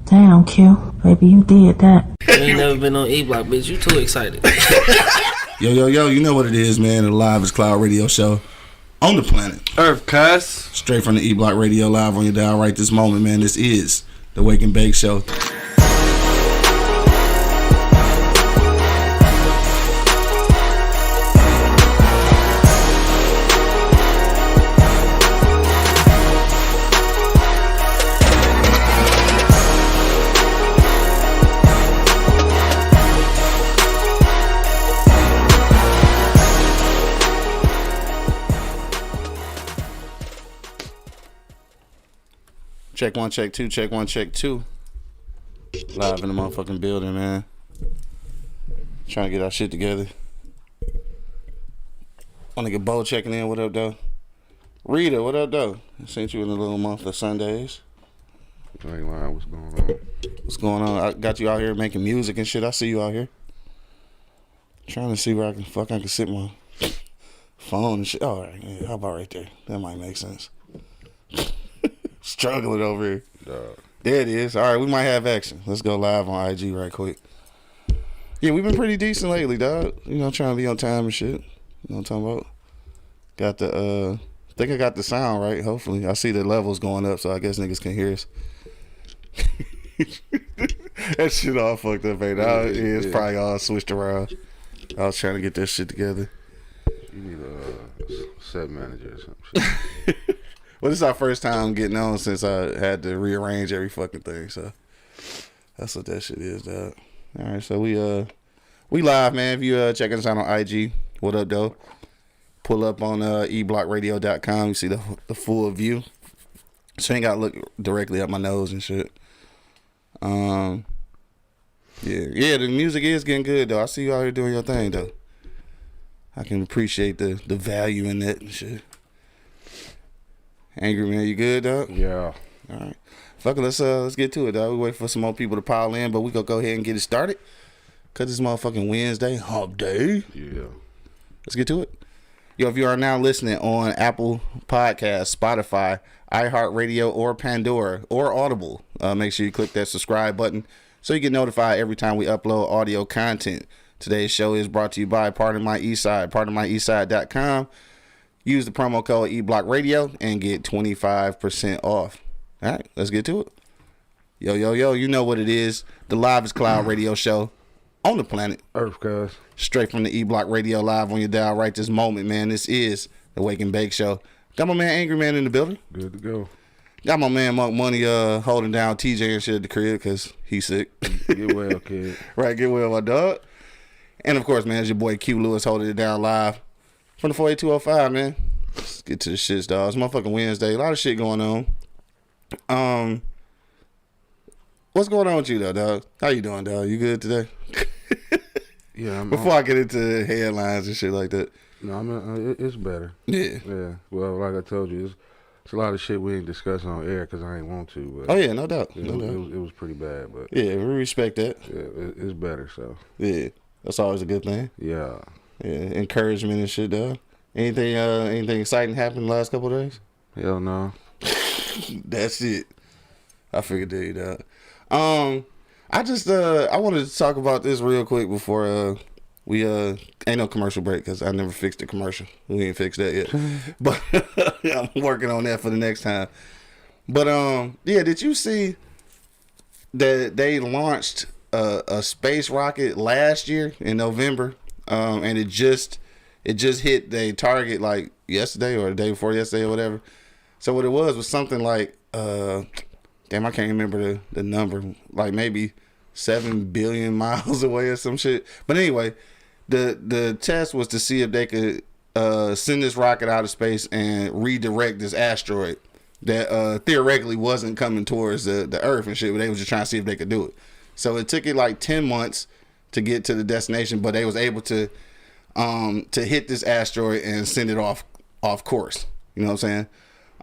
Damn, Q. Baby, you did that. You ain't never been on E-Block, bitch. You too excited. Yo, you know what it is, man. The Live is Cloud radio show on the planet Earth, cuss. Straight from the E-Block Radio live on your dial right this moment, man. This is the Wake and Bake Show. Check one, check two, check one, check two. Live in the motherfucking building, man. Trying to get our shit together. My nigga Bo checking in. What up, though? Rita, what up, though? I sent you in a little month of Sundays. I ain't lying. What's going on? What's going on? I got you out here making music and shit. I see you out here. Trying to see where I can sit my phone and shit. Oh, all right. Yeah, how about right there? That might make sense. Struggling over here. There it is. All right, we might have action. Let's go live on IG right quick. Yeah, we've been pretty decent lately, dog. You know, trying to be on time and shit. You know what I'm talking about? Got the, I think I got the sound right, hopefully. I see the levels going up, so I guess niggas can hear us. That shit all fucked up, ain't it? It's probably all switched around. I was trying to get that shit together. You need a set manager or something. Well, this is our first time getting on since I had to rearrange every fucking thing, so that's what that shit is, dog. All right, so we live, man. If you checking us out on IG, what up, though? Pull up on eblockradio.com. You see the full view. So you ain't got to look directly at my nose and shit. Yeah, the music is getting good, though. I see you out here doing your thing, though. I can appreciate the value in that and shit. Angry man, you good, dog? Yeah. All right. Fuck it, let's get to it, dog. We wait for some more people to pile in, but we gonna go ahead and get it started. Cause it's motherfucking Wednesday, hump day. Yeah. Let's get to it. Yo, if you are now listening on Apple Podcasts, Spotify, iHeartRadio, or Pandora, or Audible, make sure you click that subscribe button so you get notified every time we upload audio content. Today's show is brought to you by Pardon My Eastside, pardonmyeastside.com. Use the promo code eblockradio and get 25% off. All right, let's get to it. Yo, you know what it is. The Live is Cloud radio show on the planet Earth, guys. Straight from the E-Block Radio live on your dial right this moment, man. This is the Wake and Bake Show. Got my man Angry Man in the building. Good to go. Got my man Monk Money holding down TJ and shit at the crib because he's sick. Get well, kid. Right, get well, my dog. And, of course, man, it's your boy Q Lewis holding it down live from the 48205, man. Let's get to the shits, dog. It's motherfucking Wednesday. A lot of shit going on. What's going on with you, though, dog? How you doing, dog? You good today? Yeah. Before I get into headlines and shit like that. No, it's better. Yeah. Yeah. Well, like I told you, it's a lot of shit we ain't discussing on air because I ain't want to. But Oh, yeah, no doubt. it was pretty bad, but Yeah, we respect that. yeah, it's better, so. Yeah, that's always a good thing. Yeah. Yeah, encouragement and shit, dog. Anything exciting happened the last couple of days? Hell no. That's it. I figured that, dog. I wanted to talk about this real quick before we ain't no commercial break because I never fixed the commercial. We ain't fixed that yet, but I'm working on that for the next time. But yeah, did you see that they launched a space rocket last year in November, and it just hit the target like yesterday or the day before yesterday or whatever. So what it was something like damn, I can't remember the number, like maybe 7 billion miles away or some shit. But anyway, the test was to see if they could send this rocket out of space and redirect this asteroid that theoretically wasn't coming towards the Earth and shit, but they was just trying to see if they could do it. So it took it like 10 months to get to the destination, but they was able to hit this asteroid and send it off course. You know what I'm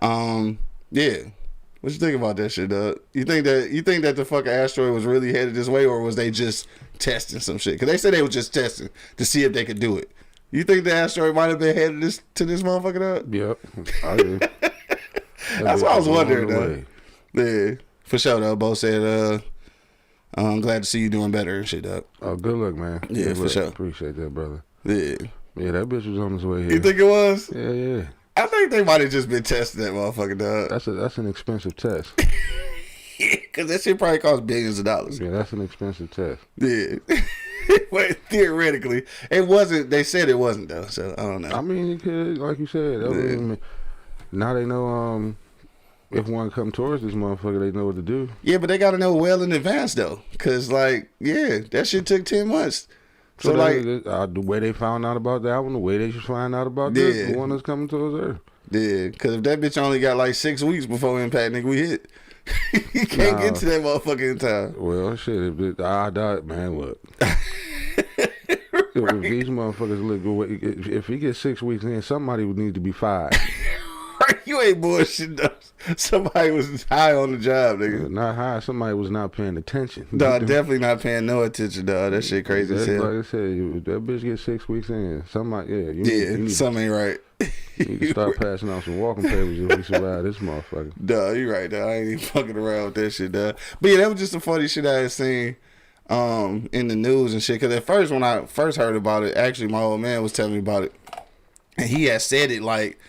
saying? Yeah. What you think about that shit, dog? You think that the fucking asteroid was really headed this way, or was they just testing some shit? Because they said they were just testing to see if they could do it. You think the asteroid might have been headed to this motherfucker, dog? Yep. I do. That's what I was wondering, though. Yeah. For sure, though. Bo said, I'm glad to see you doing better and shit, dog. Oh, good luck, man. Yeah, good for luck. sure. Appreciate that, brother. Yeah. Yeah, that bitch was on his way here. You think it was? Yeah. I think they might have just been testing that motherfucker, dog. That's an expensive test. Because that shit probably cost billions of dollars. Yeah, that's an expensive test. Yeah. But theoretically, it wasn't. They said it wasn't, though, so I don't know. I mean, it could, like you said. Now they know if one come towards this motherfucker, they know what to do. Yeah, but they got to know well in advance, though. Because, like, yeah, that shit took 10 months. So like, the way they found out about that one, the way they should find out about this, the one that's coming towards her. Yeah, because if that bitch only got like 6 weeks before impact, nigga, we hit. You can't get to that motherfucker in time. Well, shit, I died, man, look. Right. If these motherfuckers look away, if he gets 6 weeks in, somebody would need to be fired. You ain't bullshit, though. Somebody was high on the job, nigga. Not high. Somebody was not paying attention. No, definitely not paying no attention, dog. That shit crazy as hell. Like I said, that bitch gets 6 weeks in. Somebody, something ain't right. You need to start passing out some walking papers if we survive this motherfucker. Duh, you right, dog. I ain't even fucking around with that shit, dog. But yeah, that was just the funny shit I had seen in the news and shit. Because at first, when I first heard about it, actually my old man was telling me about it. And he had said it like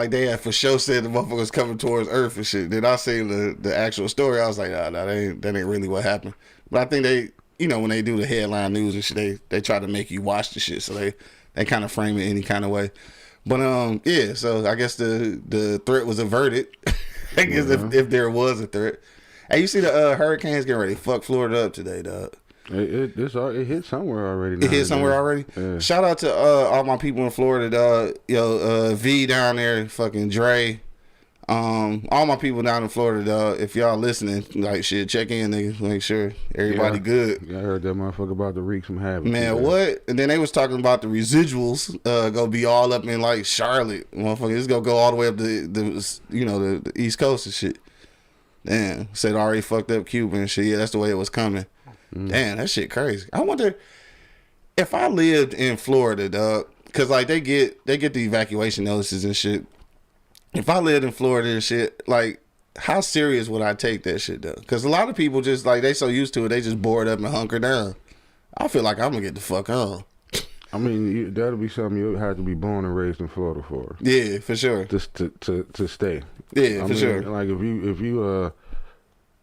they had for sure said the motherfucker was coming towards Earth and shit. Then I seen the actual story. I was like, nah, that ain't really what happened. But I think they, when they do the headline news and shit, they try to make you watch the shit. So they kind of frame it any kind of way. But yeah, so I guess the threat was averted. I guess if there was a threat. Hey, you see the hurricanes getting ready to fuck Florida up today, dog. It hit somewhere already. It hit somewhere already? Yeah. Shout out to all my people in Florida, dog. V down there, fucking Dre. All my people down in Florida, dog. If y'all listening, like shit, check in, nigga. Make sure everybody good. Yeah, I heard that motherfucker about to wreak some havoc. Man, what? And then they was talking about the residuals gonna be all up in like Charlotte. Motherfucker, it's gonna go all the way up to the East Coast and shit. Damn, said already fucked up Cuba and shit. Yeah, that's the way it was coming. Damn, that shit crazy. I wonder if I lived in Florida, dog, because like they get the evacuation notices and shit. If I lived in Florida and shit, like how serious would I take that shit though? Because a lot of people just like they so used to it, they just board up and hunker down. I feel like I'm gonna get the fuck on. I mean, that'll be something you have to be born and raised in Florida for. Yeah, for sure. Just to stay. Yeah, for sure. Like if you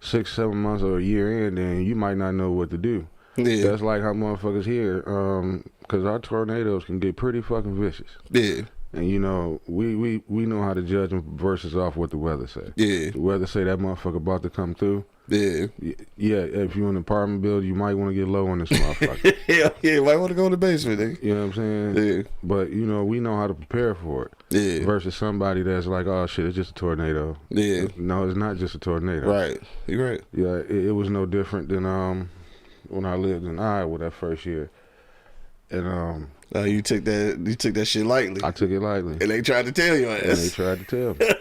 6, 7 months or a year in, then you might not know what to do. Yeah. That's like how motherfuckers here, because our tornadoes can get pretty fucking vicious. Yeah. And we know how to judge them versus off what the weather say. Yeah. The weather say that motherfucker about to come through. Yeah. Yeah, if you're in an apartment building, you might want to get low on this motherfucker. yeah, you might want to go in the basement, nigga. You know what I'm saying? Yeah. But, we know how to prepare for it. Yeah. Versus somebody that's like, oh, shit, it's just a tornado. Yeah. No, it's not just a tornado. Right. You're right. Yeah, it was no different than when I lived in Iowa that first year. And you took that shit lightly. I took it lightly. And they tried to tell you ass. And they tried to tell me.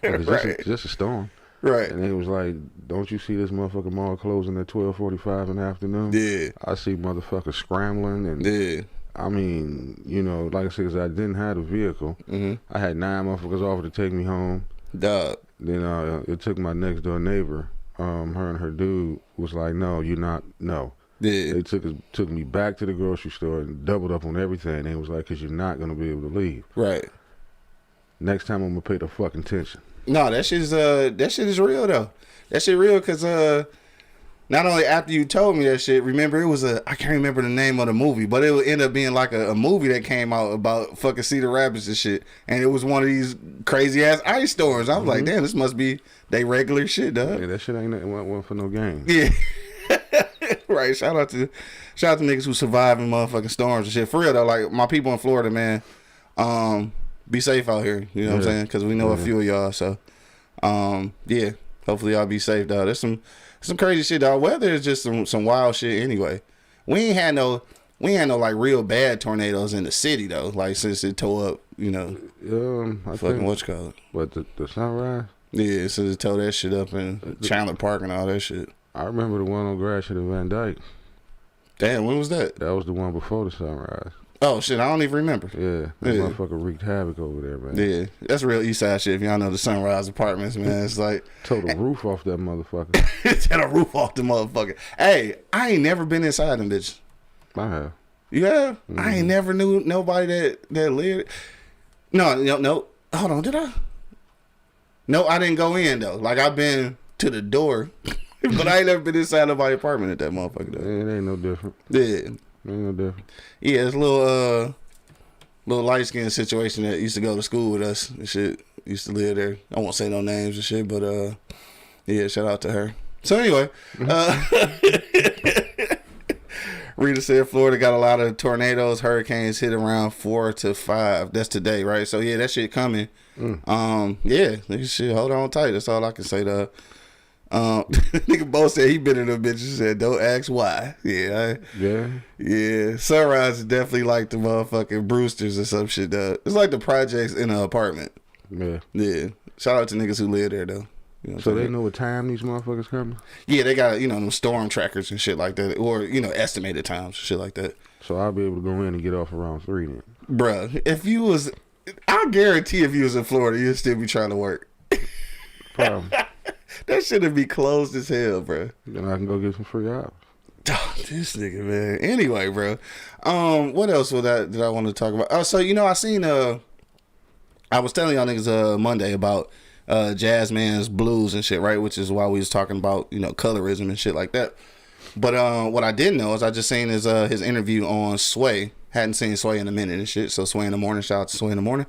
It's Right. just a storm. Right. And it was like, don't you see this motherfucking mall closing at 12:45 in the afternoon? Yeah. I see motherfuckers scrambling. And Yeah. I mean, like I said, 'cause I didn't have a vehicle. Mm-hmm. I had 9 motherfuckers offer to take me home. Dog. Then it took my next door neighbor. Her and her dude was like, no, you're not, no. Yeah. They took me back to the grocery store and doubled up on everything. They was like, because you're not going to be able to leave. Right. Next time I'm going to pay the fucking attention. No, that shit is real though. That shit real because not only after you told me that shit, remember it was I can't remember the name of the movie, but it would end up being like a movie that came out about fucking Cedar Rapids and shit, and it was one of these crazy ass ice storms. I was like, damn, this must be they regular shit, dog. Yeah, that shit ain't one for no game. Yeah. Right. Shout out to niggas who survive in motherfucking storms and shit. For real though, like my people in Florida, man. Be safe out here. You know what I'm saying? Because we know a few of y'all. So, yeah. Hopefully y'all be safe, dog. There's some crazy shit, dog. Weather is just some wild shit anyway. We ain't had no like real bad tornadoes in the city though. Like since it tore up, I fucking what's called. What the sunrise? Yeah, since it tore that shit up in Chandler Park and all that shit. I remember the one on Gratiot and Van Dyke. Damn, when was that? That was the one before the sunrise. Oh shit, I don't even remember. Yeah, that motherfucker wreaked havoc over there, man. Yeah, that's real East Side shit. If y'all know the Sunrise Apartments, man, it's like tore the roof off that motherfucker. tear the roof off the motherfucker. Hey, I ain't never been inside them bitches. I have. You have? Mm-hmm. I ain't never knew nobody that lived. No. Hold on, did I? No, I didn't go in though. Like I've been to the door, but I ain't never been inside nobody's apartment at that motherfucker though. It ain't no different. Yeah. Ain't no different. Yeah, it's a little light skinned situation that used to go to school with us and shit. Used to live there. I won't say no names and shit, but yeah, shout out to her. So anyway, Rita said Florida got a lot of tornadoes, hurricanes hit around 4 to 5. That's today, right? So yeah, that shit coming. Yeah, shit, hold on tight. That's all I can say to nigga Bo said he been in them bitches. Said don't ask why. Yeah. Sunrise is definitely like the motherfucking Brewsters or some shit. It's like the projects in an apartment. Yeah. Shout out to niggas who live there though. You know so they know what time these motherfuckers coming? Yeah, they got them storm trackers and shit like that, or estimated times, shit like that. So I'll be able to go in and get off around 3 then. Bruh, I guarantee if you was in Florida, you'd still be trying to work. Problem. That shit'd be closed as hell, bro. Then I can go get some free hours. This nigga, man. Anyway, bro. What else did I want to talk about? Oh, so I seen I was telling y'all niggas Monday about Jazzman's Blues and shit, right? Which is why we was talking about colorism and shit like that. But what I didn't know is I just seen his interview on Sway. Hadn't seen Sway in a minute and shit. So Sway in the Morning, shout out to Sway in the Morning.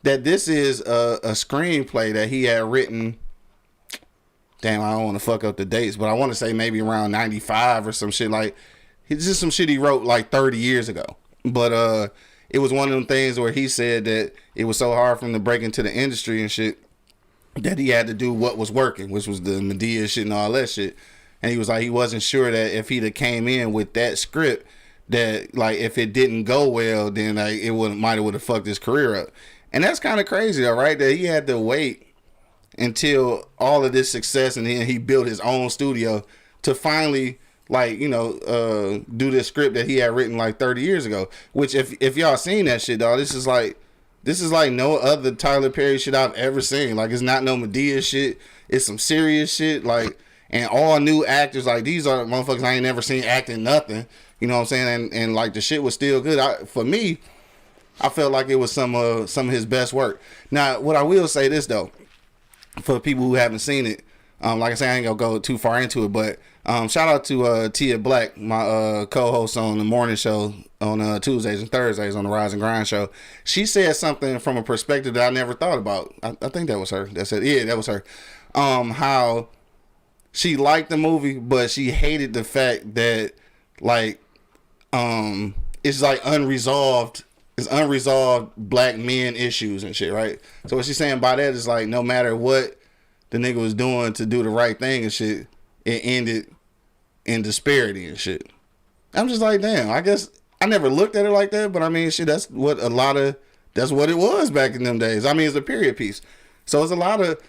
That this is a screenplay that he had written. Damn, I don't want to fuck up the dates, but I want to say maybe around 95 or some shit. Like, it's just some shit he wrote like 30 years ago. But it was one of them things where he said that it was so hard for him to break into the industry and shit that he had to do what was working, which was the Medea shit and all that shit. And he was like, he wasn't sure that if he'd have came in with that script, that like if it didn't go well, then like it might have fucked his career up. And that's kind of crazy, though, right? That he had to wait until all of this success, and then he built his own studio to finally, like, do this script that he had written like 30 years ago. Which, if y'all seen that shit, dog, this is like no other Tyler Perry shit I've ever seen. Like, it's not no Medea shit. It's some serious shit, like, and all new actors. Like, these are motherfuckers I ain't never seen acting nothing. You know what I'm saying? And like the shit was still good. For me, I felt like it was some of his best work. Now, what I will say this though, for people who haven't seen it, like I said, I ain't gonna go too far into it, but shout out to Tia Black, my co-host on the morning show on Tuesdays and Thursdays on the Rise and Grind show. She said something from a perspective that I never thought about. I think that was her. That was her. How she liked the movie, but she hated the fact that like it's like unresolved black men issues and shit, right? So what she's saying by that is like no matter what the nigga was doing to do the right thing and shit, it ended in disparity and shit. I'm just like, damn, I guess I never looked at it like that, but I mean shit, that's what it was back in them days. I mean, it's a period piece. So it's a lot of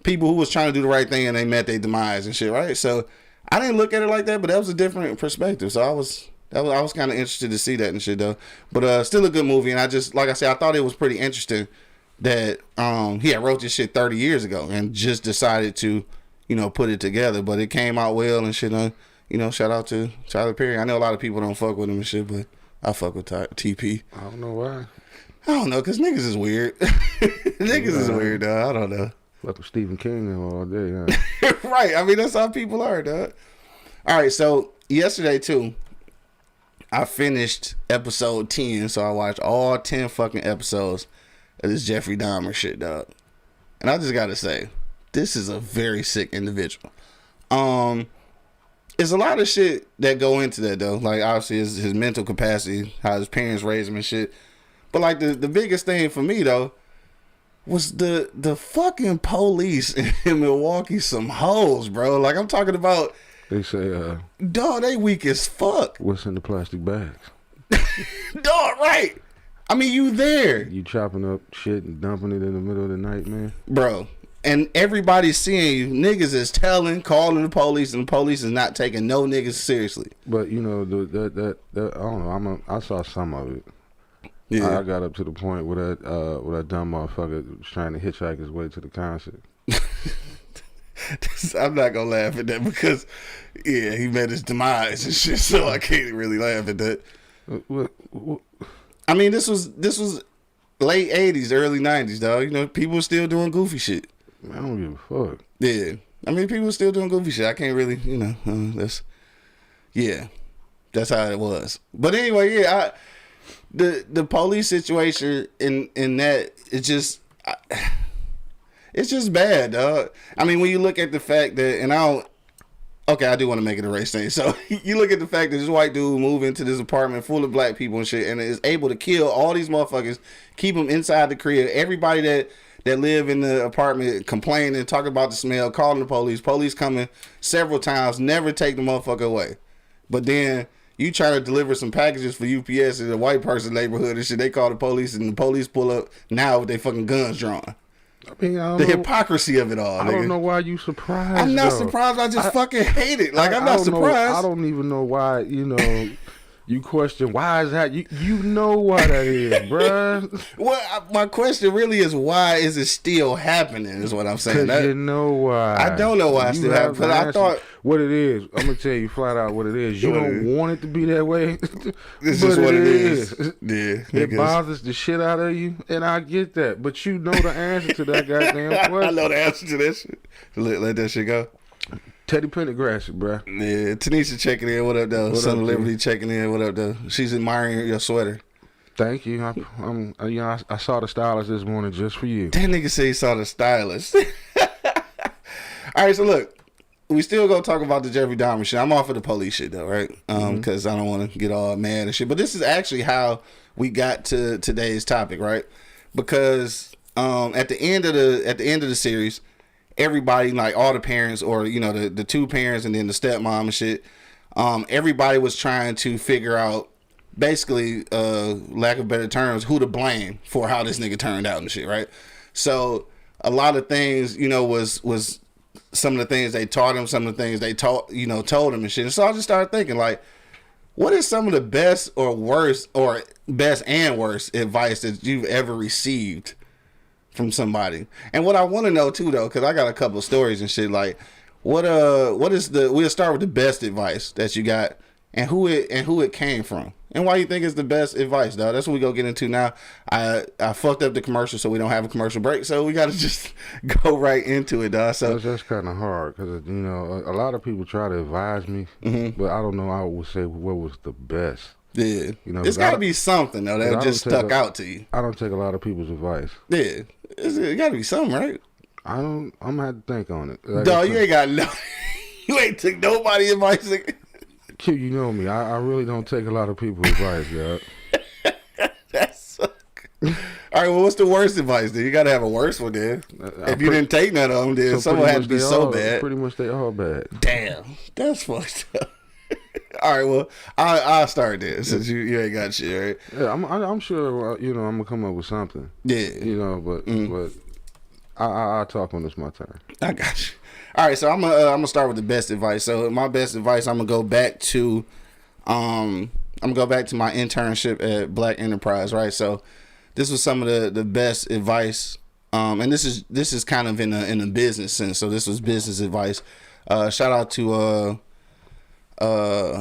people who was trying to do the right thing and they met their demise and shit, right? So I didn't look at it like that, but that was a different perspective. So I was kind of interested to see that and shit though. But still a good movie, and I just, like I said, I thought it was pretty interesting that he had wrote this shit 30 years ago and just decided to, put it together. But it came out well and shit. Shout out to Tyler Perry. I know a lot of people don't fuck with him and shit, but I fuck with TP. I don't know why. I don't know, cause niggas is weird. Niggas is weird, dog. I don't know. Fuck with Stephen King all day, huh? Right. I mean, that's how people are, dog. All right. So yesterday too, I finished episode 10, so I watched all 10 fucking episodes of this Jeffrey Dahmer shit, dog. And I just gotta say, this is a very sick individual. It's a lot of shit that go into that though. Like obviously his mental capacity, how his parents raised him and shit. But like the biggest thing for me though was the fucking police in Milwaukee some hoes, bro. Like I'm talking about. They say, dog, they weak as fuck. What's in the plastic bags? Dog, right. I mean, you there. You chopping up shit and dumping it in the middle of the night, man. Bro. and everybody's seeing you. Niggas is calling the police, and the police is not taking no niggas seriously. But you know that I don't know. I saw some of it. Yeah, I got up to the point where that dumb motherfucker was trying to hitchhike his way to the concert. I'm not gonna laugh at that because, yeah, he met his demise and shit. So I can't really laugh at that. What? I mean, this was late '80s, early '90s, dog. You know, people were still doing goofy shit. I don't give a fuck. Yeah, I mean, people were still doing goofy shit. I can't really, you know, that's how it was. But anyway, yeah, the police situation in that it's just bad, dog. I mean, when you look at the fact that, and I do want to make it a race thing. So you look at the fact that this white dude moved into this apartment full of black people and shit, and is able to kill all these motherfuckers, keep them inside the crib. Everybody that live in the apartment complaining, talking about the smell, calling the police. Police coming several times, never take the motherfucker away. But then you try to deliver some packages for UPS in a white person neighborhood and shit. They call the police, and the police pull up now with their fucking guns drawn. I mean, the hypocrisy of it all. I don't know why you surprised. I'm not surprised. I just fucking hate it. Like, I'm not surprised. I don't even know why. You know, you question why is that? You know why that is, bruh. Well, my question really is, why is it still happening? Is what I'm saying. You know why? I don't know why it's still happening. But I thought what it is. I'm gonna tell you flat out what it is. You don't want it to be that way. This is what it is. Yeah, it bothers the shit out of you, and I get that. But you know the answer to that goddamn question. I know the answer to that shit. Let that shit go. Teddy Pendergrass, bro. Yeah, Tanisha checking in. What up, though? Son of Liberty checking in. What up, though? She's admiring your sweater. Thank you. I saw the stylist this morning just for you. That nigga say he saw the stylist. All right, so look, we still gonna talk about the Jeffrey Dahmer shit. I'm off of the police shit though, right? Because I don't want to get all mad and shit. But this is actually how we got to today's topic, right? Because at the end of the series, everybody, like all the parents, or you know, the two parents and then the stepmom and shit, everybody was trying to figure out, basically, lack of better terms, who to blame for how this nigga turned out and shit, right? So a lot of things, you know, was some of the things they taught him, some of the things they told him and shit. And so I just started thinking, like, what is some of the best or worst, or best and worst advice that you've ever received from somebody? And what I want to know too, though, because I got a couple of stories and shit, like, we'll start with the best advice that you got, and who it came from, and why you think it's the best advice, dog. That's what we go get into now. I fucked up the commercial, so we don't have a commercial break, so we got to just go right into it, dog. So that's kind of hard, because you know, a lot of people try to advise me, but I don't know. I would say what was the best. Yeah, you know, it's got to be something though that just stuck out to you. I don't take a lot of people's advice. Yeah, it got to be something, right? I'm gonna have to think on it. Like, dog, you ain't got no. You ain't took nobody advice. Q, you know me. I really don't take a lot of people's advice, y'all. That suck. All right, well, what's the worst advice? Then you got to have a worse one, then. If you didn't take none of them, then someone had to be so bad. Pretty much they all bad. Damn, that's fucked up. All right, well, I'll start there since you ain't got shit, right? Yeah, I'm sure. You know, I'm gonna come up with something. Yeah, you know, but I'll talk when it's my turn. I got you. All right, so I'm gonna start with the best advice. So my best advice, I'm gonna go back to my internship at Black Enterprise, right? So this was some of the best advice, and this is kind of in a business sense. So this was business advice. Shout out to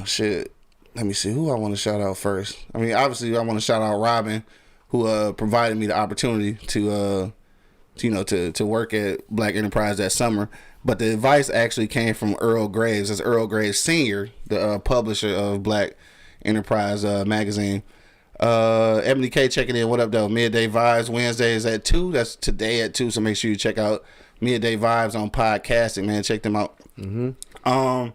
shit. Let me see who I want to shout out first. I mean, obviously I want to shout out Robin, who provided me the opportunity to work at Black Enterprise that summer. But the advice actually came from Earl Graves. That's Earl Graves Sr., the publisher of Black Enterprise magazine. Ebony K checking in. What up, though? Midday Vibes Wednesdays at 2. That's today at 2. So make sure you check out Midday Vibes on podcasting, man. Check them out. Mm-hmm.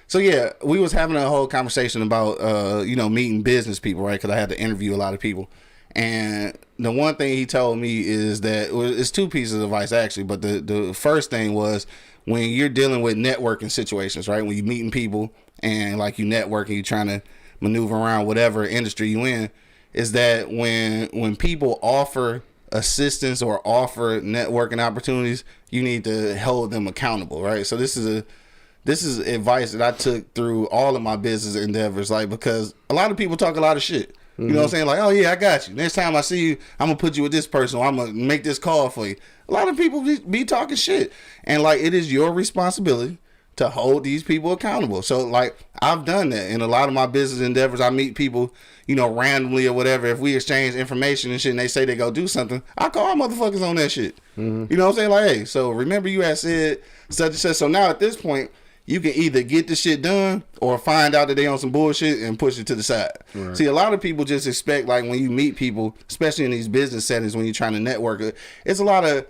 So yeah, we was having a whole conversation about meeting business people, right? Because I had to interview a lot of people. And the one thing he told me is that it's two pieces of advice actually, but the first thing was, when you're dealing with networking situations, right? When you're meeting people and like you networking, you're trying to maneuver around whatever industry you in, is that when people offer assistance or offer networking opportunities, you need to hold them accountable, right? So this is advice that I took through all of my business endeavors, like, because a lot of people talk a lot of shit. You know what I'm saying? Like, oh yeah, I got you. Next time I see you, I'm gonna put you with this person, or I'm gonna make this call for you. A lot of people be talking shit, and like, it is your responsibility to hold these people accountable. So like, I've done that in a lot of my business endeavors. I meet people, you know, randomly or whatever. If we exchange information and shit, and they say they go do something, I call motherfuckers on that shit. You know what I'm saying? Like, hey, so remember you had said such and such. So now at this point, you can either get the shit done or find out that they on some bullshit and push it to the side. Right. See, a lot of people just expect, like, when you meet people, especially in these business settings, when you're trying to network, it's a lot of.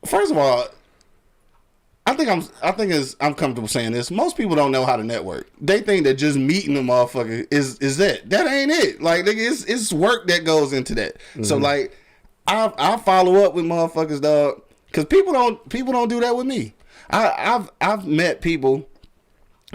First of all, I'm comfortable saying this. Most people don't know how to network. They think that just meeting the motherfucker is that. That ain't it. Like, it's work that goes into that. So like, I follow up with motherfuckers, dog, because people don't do that with me. I've met people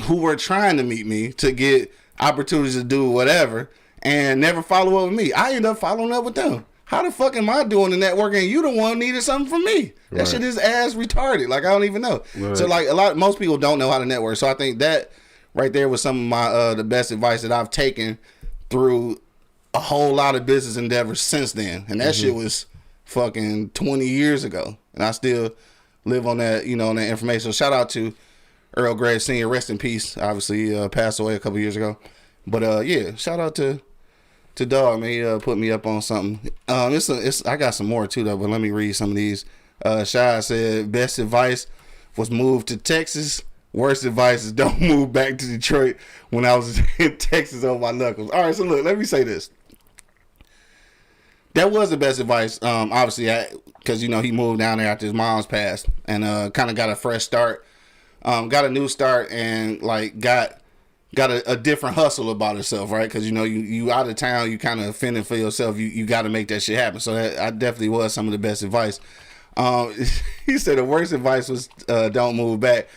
who were trying to meet me to get opportunities to do whatever and never follow up with me. I end up following up with them. How the fuck am I doing the networking and you the one needed something from me? That shit is ass retarded. Like, I don't even know. Right. So like, most people don't know how to network. So I think that right there was some of my the best advice that I've taken through a whole lot of business endeavors since then. And that shit was fucking 20 years ago. And I still live on that, you know, on that information. So shout out to Earl Grey Sr., rest in peace. Obviously, passed away a couple years ago. But yeah, shout out to Dog, man. He put me up on something. I got some more too though, but let me read some of these. Shy said, best advice was move to Texas. Worst advice is don't move back to Detroit when I was in Texas on my knuckles. All right, so look, let me say this. That was the best advice, obviously, because, you know, he moved down there after his mom's passed and kind of got a fresh start, got a new start, and, like, got a different hustle about himself, right? Because, you know, you out of town, you kind of fending for yourself, you got to make that shit happen. So that definitely was some of the best advice. He said the worst advice was don't move back.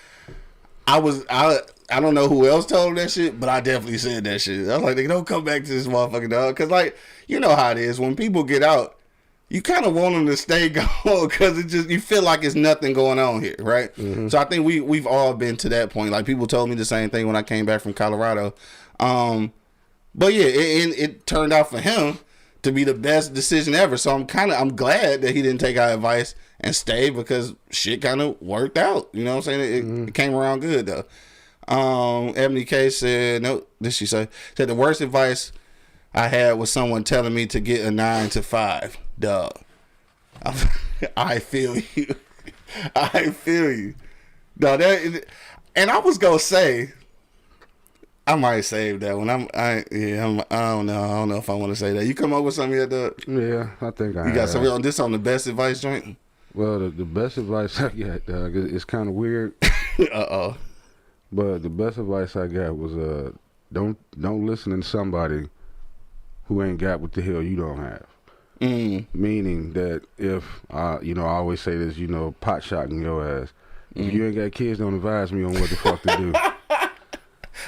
I don't know who else told him that shit, but I definitely said that shit. I was like, they don't come back to this motherfucking dog. Because, like, you know how it is. When people get out, you kind of want them to stay gone because you feel like it's nothing going on here, right? So I think we've all been to that point. Like, people told me the same thing when I came back from Colorado. But yeah, it turned out for him to be the best decision ever. So I'm glad that he didn't take our advice and stay because shit kind of worked out. You know what I'm saying? It came around good though. Ebony K said, no, did she say? Said the worst advice I had was someone telling me to get a 9 to 5. Dog. I feel you. I feel you. No, and I was gonna say, I might save that one. I don't know if I want to say that. You come up with something yet, Doug? Yeah, I think I. You got something on this on the best advice joint? Well, the best advice I got, Doug, it's kind of weird. But the best advice I got was don't listen to somebody who ain't got what the hell you don't have. Meaning that if I always say this, pot shotting your ass. If you ain't got kids, don't advise me on what the fuck to do.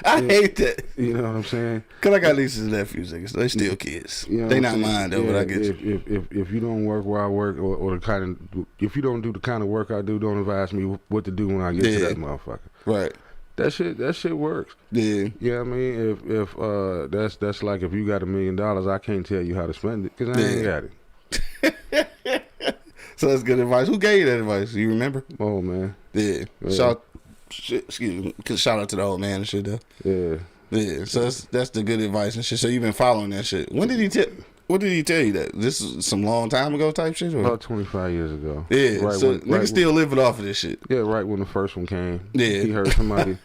I hate that. You know what I'm saying? Cause I got nieces and nephews, niggas. They still kids. You know they not mine though, but I get you. If you don't work where I work, or the kind of, if you don't do the kind of work I do, don't advise me what to do when I get to that motherfucker. Right. That shit works. Yeah. You know what I mean? If that's like if you got $1 million, I can't tell you how to spend it because I ain't got it. So that's good advice. Who gave you that advice? You remember? Oh man. Yeah. Shout out to the old man and shit though. Yeah. Yeah. So that's the good advice and shit. So you've been following that shit. When did he What did he tell you that? This is some long time ago type shit? Or? About 25 years ago. Yeah, right so niggas still living off of this shit. Yeah, right when the first one came. Yeah. He heard somebody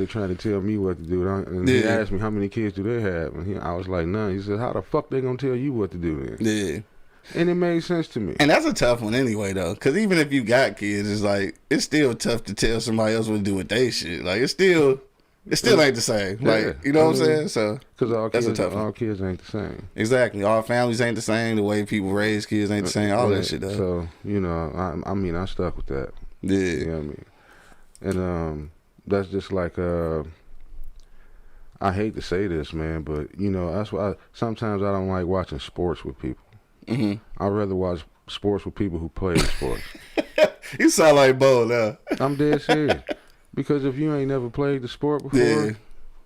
trying to tell me what to do. And he asked me how many kids do they have. And I was like, none. He said, how the fuck they gonna tell you what to do then? Yeah. And it made sense to me. And that's a tough one anyway, though. Because even if you got kids, it's still tough to tell somebody else what to do with their shit. Like, it still ain't the same. Like, you know what I'm saying? So, because all kids ain't the same. Exactly. All families ain't the same. The way people raise kids ain't the same. All that shit, though. So, I stuck with that. Yeah. You know what I mean? And that's just like, I hate to say this, man, but, that's why sometimes I don't like watching sports with people. I'd rather watch sports with people who play sports. You sound like Bo now. I'm dead serious. Because if you ain't never played the sport before, Yeah.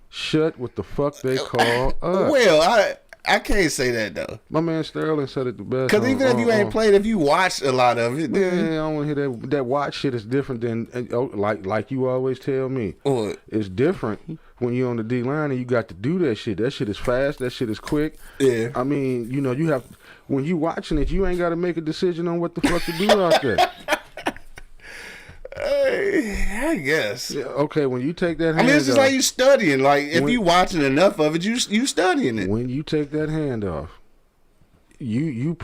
shut what the fuck they call up. Well, I can't say that though. My man Sterling said it the best. Because even if you ain't played, if you watched a lot of it, Yeah, then I don't want to hear that. That watch shit is different than like you always tell me. what? It's different when you're on the D line and you got to do that shit. That shit is fast. That shit is quick. Yeah. I mean, you know, you have when you watching it, you ain't got to make a decision on what the fuck to do out there. I guess. Yeah, okay, when you take that hand I mean, it's just off, like you studying. Like if you watching enough of it, you studying it. when you take that hand off, you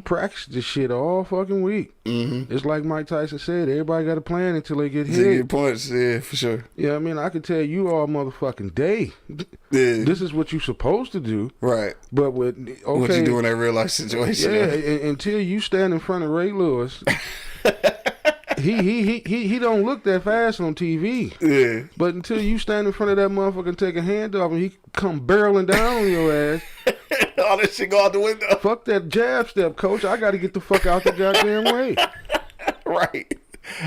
practice this shit all fucking week. Mm-hmm. It's like Mike Tyson said, everybody got a plan until they get To hit. get points, yeah, for sure. Yeah, I mean, I could tell you all motherfucking day. Yeah. This is what you're supposed to do. Right. But with okay, What you do in that real life situation? yeah, until you stand in front of Ray Lewis. He don't look that fast on TV. Yeah. But until you stand in front of that motherfucker and take a hand off and he come barreling down on your ass. All that shit go out the window. Fuck that jab step, coach. I got to get the fuck out the goddamn way. Right.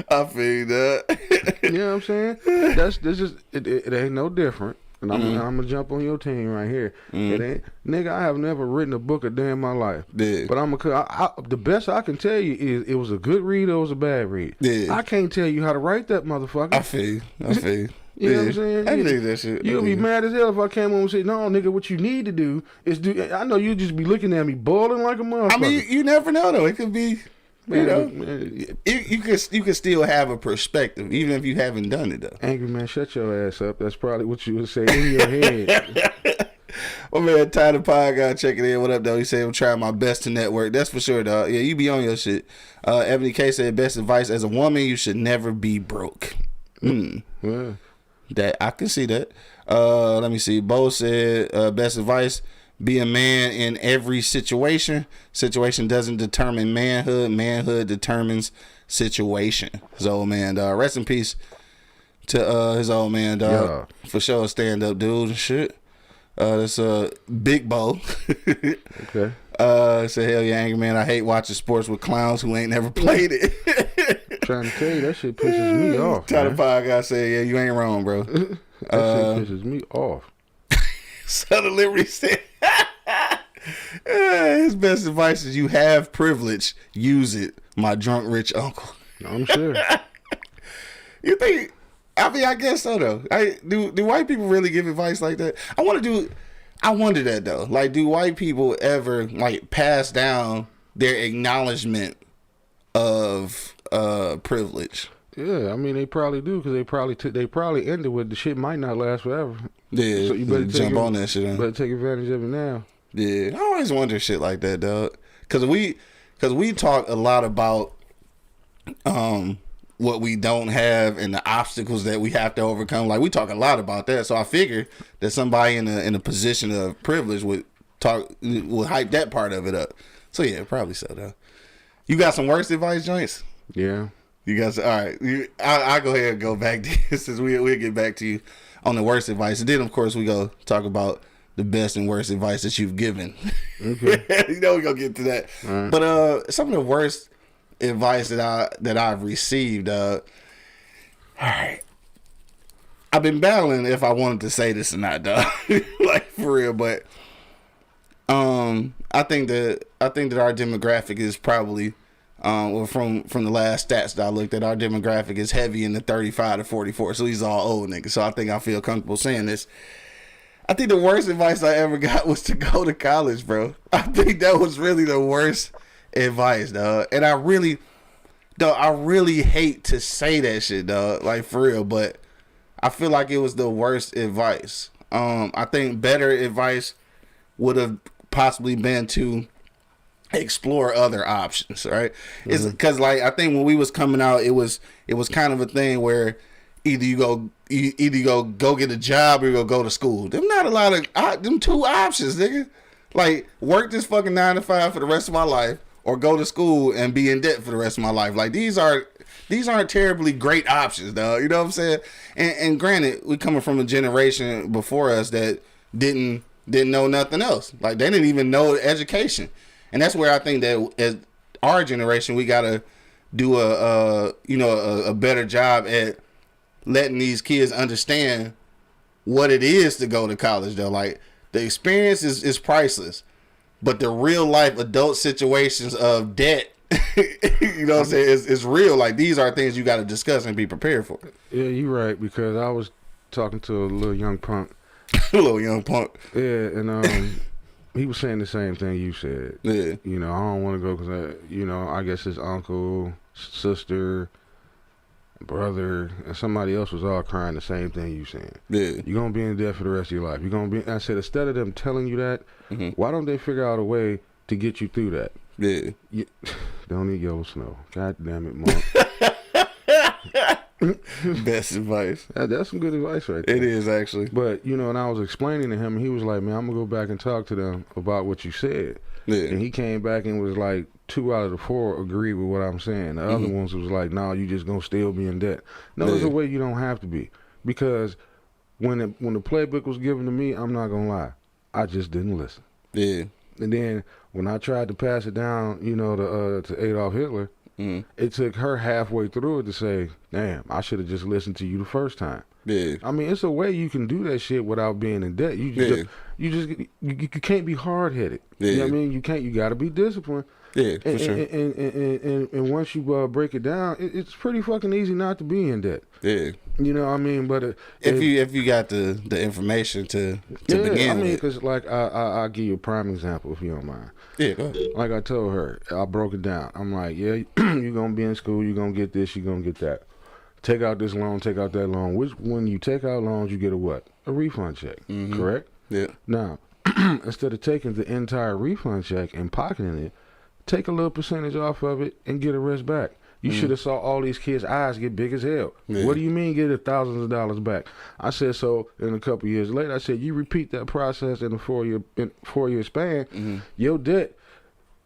I feel that. You know what I'm saying? It ain't no different. And I'm gonna jump on your team right here. It ain't, nigga. I have never written a book a day in my life. Yeah. But the best I can tell you is it was a good read or it was a bad read. Yeah. I can't tell you how to write that motherfucker. I feel you. You know what I'm saying? I believe that shit. You'll be mad as hell if I came on and said, "No, nigga, what you need to do is do." I know you just be looking at me boiling like a motherfucker. I mean, you never know though. It could be. You know, man, you can still have a perspective even if you haven't done it though. angry man, shut your ass up. That's probably what you would say in your head. My man Tyler Pye got checking in. What up though? He said I'm trying my best to network. That's for sure, dog. Yeah, you be on your shit. Ebony K said best advice as a woman, you should never be broke. Yeah. That I can see that. Let me see. Bo said best advice: be a man in every situation. Situation doesn't determine manhood. Manhood determines situation. His old man, dog. Rest in peace to his old man, dog. Yeah. For sure, stand up dude and shit. That's Big Bo. Okay. Say hell yeah, angry man. I hate watching sports with clowns who ain't never played it. Trying to tell you that shit pisses me off. Tyler Pye guy said, yeah, you ain't wrong, bro. That shit pisses me off. Son of Liberty said, his best advice is you have privilege, use it. My drunk rich uncle. I'm sure. You think? I mean, I guess so though. Do white people really give advice like that? I wonder that though. Like, do white people ever like pass down their acknowledgement of privilege? Yeah, I mean they probably do because they probably ended with the shit might not last forever. Yeah, so you better jump on that shit. Better take advantage of it now. Yeah, I always wonder shit like that, dog. Cause we talk a lot about what we don't have and the obstacles that we have to overcome. Like we talk a lot about that. So I figure that somebody in a position of privilege would hype that part of it up. So yeah, probably so though. You got some worst advice joints? Yeah. You guys, all right. I'll go ahead and go back to this since we'll get back to you on the worst advice. And then, of course, we go talk about the best and worst advice that you've given. Okay. You know we're going to get to that. Right. But some of the worst advice that I've received, all right. I've been battling if I wanted to say this or not, dog. Like, for real. But I think that our demographic is probably... from the last stats that I looked at, our demographic is heavy in the 35 to 44. So these are all old niggas. So I think I feel comfortable saying this. I think the worst advice I ever got was to go to college, bro. I think that was really the worst advice, dog. And I really hate to say that shit, dog. Like for real, but I feel like it was the worst advice. I think better advice would have possibly been to explore other options, right? Mm-hmm. It's because like I think when we was coming out, it was kind of a thing where either you go get a job or you go to school. Them not a lot of them two options, nigga. Like work this fucking 9 to 5 for the rest of my life, or go to school and be in debt for the rest of my life. Like these aren't terribly great options, dog. You know what I'm saying? And granted, we coming from a generation before us that didn't know nothing else. Like they didn't even know education. And that's where I think that as our generation, we gotta do a better job at letting these kids understand what it is to go to college. Though, like the experience is priceless, but the real life adult situations of debt, you know what I'm saying, is real. Like these are things you got to discuss and be prepared for. Yeah, you're right, because I was talking to a little young punk. Little young punk. Yeah, and he was saying the same thing you said. Yeah. You know, I don't want to go because, I guess his uncle, sister, brother, and somebody else was all crying the same thing you saying. Yeah. You're going to be in debt for the rest of your life. You're going to be. I said, instead of them telling you that, why don't they figure out a way to get you through that? Yeah. Don't eat yellow snow. God damn it, Mark. Best advice. That's some good advice right there. It is, actually. But, and I was explaining to him, and he was like, man, I'm going to go back and talk to them about what you said. Yeah. And he came back and was like, 2 out of the 4 agreed with what I'm saying. The other ones was like, no, you just going to still be in debt. No, there's a way you don't have to be. Because when the playbook was given to me, I'm not going to lie, I just didn't listen. Yeah. And then when I tried to pass it down, to Adolf Hitler, it took her halfway through it to say, damn, I should have just listened to you the first time. Yeah. I mean, it's a way you can do that shit without being in debt. You can't be hard headed. Yeah. You know what I mean? You got to be disciplined. Yeah, for sure. And once you break it down, it's pretty fucking easy not to be in debt. Yeah. You know what I mean? But if you got the information to begin with. because like I'll give you a prime example if you don't mind. Yeah, go ahead. Like I told her, I broke it down. I'm like, yeah, you're gonna be in school, you're gonna get this, you're gonna get that. Take out this loan, take out that loan. When you take out loans, you get a what? A refund check, correct? Yeah. Now, instead of taking the entire refund check and pocketing it, take a little percentage off of it and get the rest back. You should have saw all these kids' eyes get big as hell. Yeah. What do you mean get thousands of dollars back? I said, so in a couple years later, I said, you repeat that process in a 4-year span, your debt,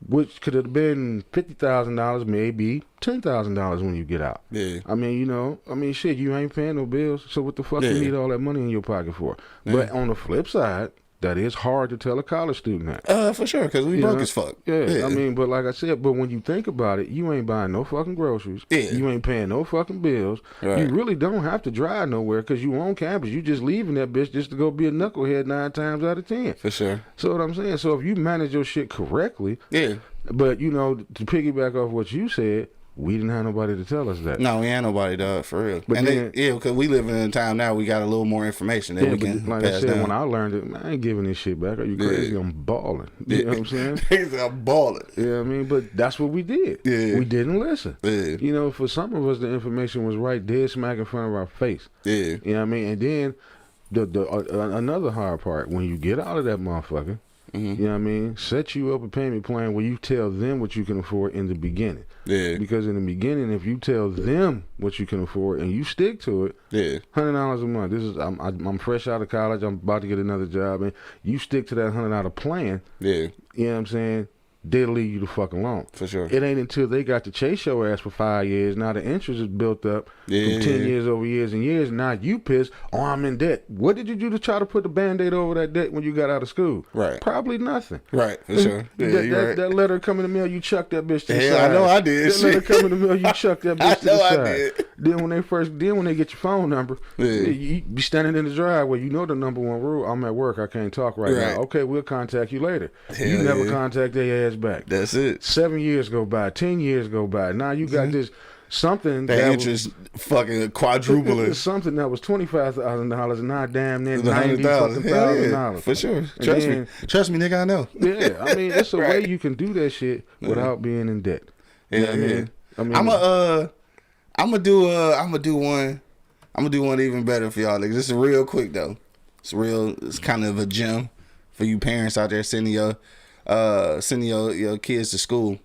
which could have been $50,000, maybe $10,000 when you get out. Yeah. I mean, shit, you ain't paying no bills, so what the fuck you need all that money in your pocket for? Yeah. But on the flip side, that is hard to tell a college student that. For sure, because we broke as fuck. Yeah, I mean, but like I said, but when you think about it, you ain't buying no fucking groceries. Yeah. You ain't paying no fucking bills. Right. You really don't have to drive nowhere because you on campus. You just leaving that bitch just to go be a knucklehead 9 times out of 10. For sure. So what I'm saying, so if you manage your shit correctly, Yeah. but to piggyback off what you said, we didn't have nobody to tell us that. No, we ain't nobody, dog, for real. But then, because we live in a time now, we got a little more information that we can like pass I said, down. when I learned it, man, I ain't giving this shit back. Are you crazy? I'm balling. You know what I'm saying? I'm balling. Yeah, I mean, but that's what we did. Yeah. We didn't listen. Yeah. For some of us, the information was right dead smack in front of our face. Yeah. You know what I mean? And then another hard part, when you get out of that motherfucker, you know what I mean, set you up a payment plan where you tell them what you can afford in the beginning. Yeah. Because in the beginning, if you tell them what you can afford and you stick to it, Yeah. $100 a month. I'm fresh out of college. I'm about to get another job, and you stick to that $100 plan. Yeah. You know what I'm saying? They'll leave you the fuck alone. For sure. It ain't until they got to chase your ass for 5 years. Now the interest is built up from 10 years over years and years. Now you pissed. Oh, I'm in debt. What did you do to try to put the Band-Aid over that debt when you got out of school? Right. Probably nothing. Right, for sure. Yeah, that letter come in the mail, you chuck that bitch to the Hell, side. I know I did. That letter come in the mail, you chuck that bitch to the side. I did. Then when they get your phone number, you be standing in the driveway. You know the number one rule. I'm at work. I can't talk right now. Okay, we'll contact you later. You never contact their ass back. That's it. 7 years go by, 10 years go by. Now you got this something that interest fucking quadrupling. Something that was $25,000 and now damn near $90,000. For sure. Trust me, nigga. I know. Yeah, I mean it's a way you can do that shit without being in debt. Yeah, I mean, I'm gonna do one even better for y'all niggas. This is real quick though. It's kind of a gem for you parents out there sending your kids to school.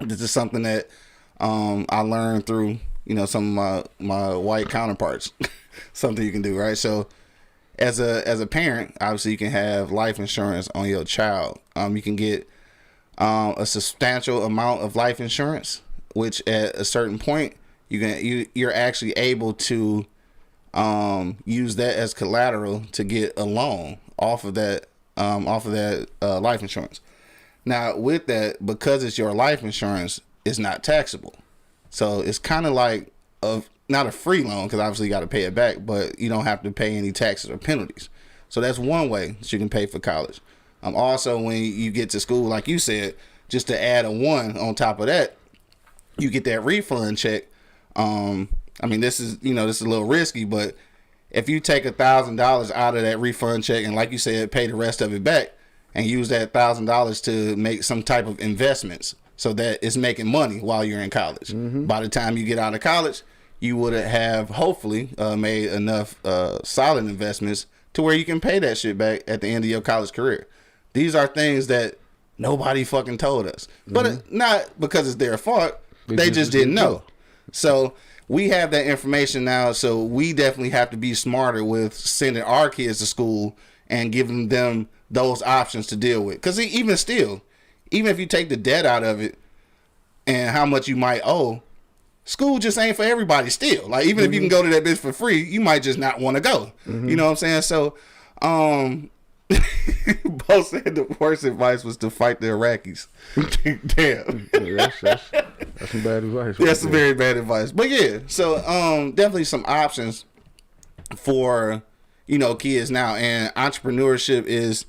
This is something that I learned through some of my white counterparts. Something you can do, right? So as a parent, obviously you can have life insurance on your child. You can get a substantial amount of life insurance, which at a certain point you're actually able to use that as collateral to get a loan off of that life insurance. Now, with that, because it's your life insurance, it's not taxable. So it's kind of like not a free loan, because obviously you got to pay it back, but you don't have to pay any taxes or penalties. So that's one way that you can pay for college. Also, when you get to school, like you said, just to add a one on top of that, you get that refund check. I mean, this is a little risky, but if you take $1,000 out of that refund check and, like you said, pay the rest of it back and use that $1,000 to make some type of investments so that it's making money while you're in college. By the time you get out of college, you would have hopefully made enough solid investments to where you can pay that shit back at the end of your college career. These are things that nobody fucking told us, but not because it's their fault. They just didn't know. So we have that information now, so we definitely have to be smarter with sending our kids to school and giving them those options to deal with. Because even if you take the debt out of it and how much you might owe, school just ain't for everybody still. Like, even if you can go to that bitch for free, you might just not want to go. You know what I'm saying? So, Bo said the worst advice was to fight the Iraqis. Damn. Yeah, that's some bad advice. That's some very bad advice. But yeah, so definitely some options for kids now, and entrepreneurship is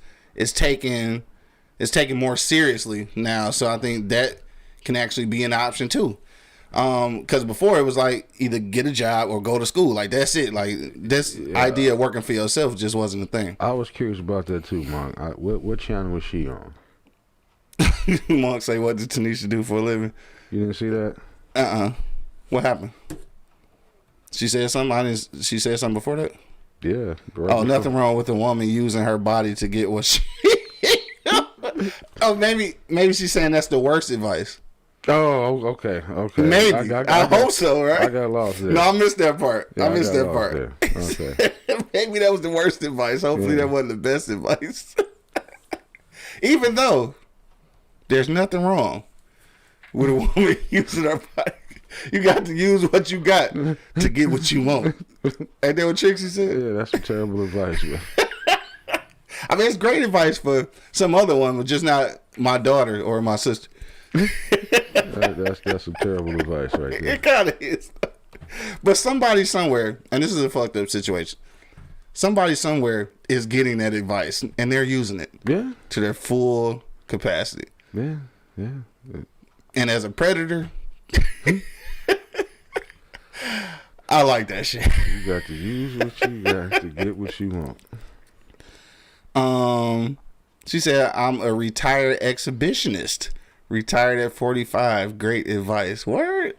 taken more seriously now. So I think that can actually be an option too. Because before it was like either get a job or go to school. Like, that's it. Like, this idea of working for yourself just wasn't a thing. I was curious about that too, Monk. What channel was she on? Monk say, what did Tanisha do for a living? You didn't see that? What happened? She said something. She said something before that? Yeah. Nothing wrong with a woman using her body to get what she... maybe she's saying that's the worst advice. Oh, okay. Maybe. I hope so, right? I got lost there. No, I missed that part. Yeah, I missed that part. Okay. Maybe that was the worst advice. Hopefully that wasn't the best advice. Even though there's nothing wrong with a woman using her body. You got to use what you got to get what you want. Ain't that what Trixie said? Yeah, that's some terrible advice, man. I mean, it's great advice for some other woman, just not my daughter or my sister. That's some terrible advice right there. It kind of is. But somebody somewhere, and this is a fucked up situation, somebody somewhere is getting that advice and they're using it to their full capacity. Yeah. And as a predator, I like that shit. You got to use what you got to get what you want. She said, I'm a retired exhibitionist. Retired at 45. Great advice. Word?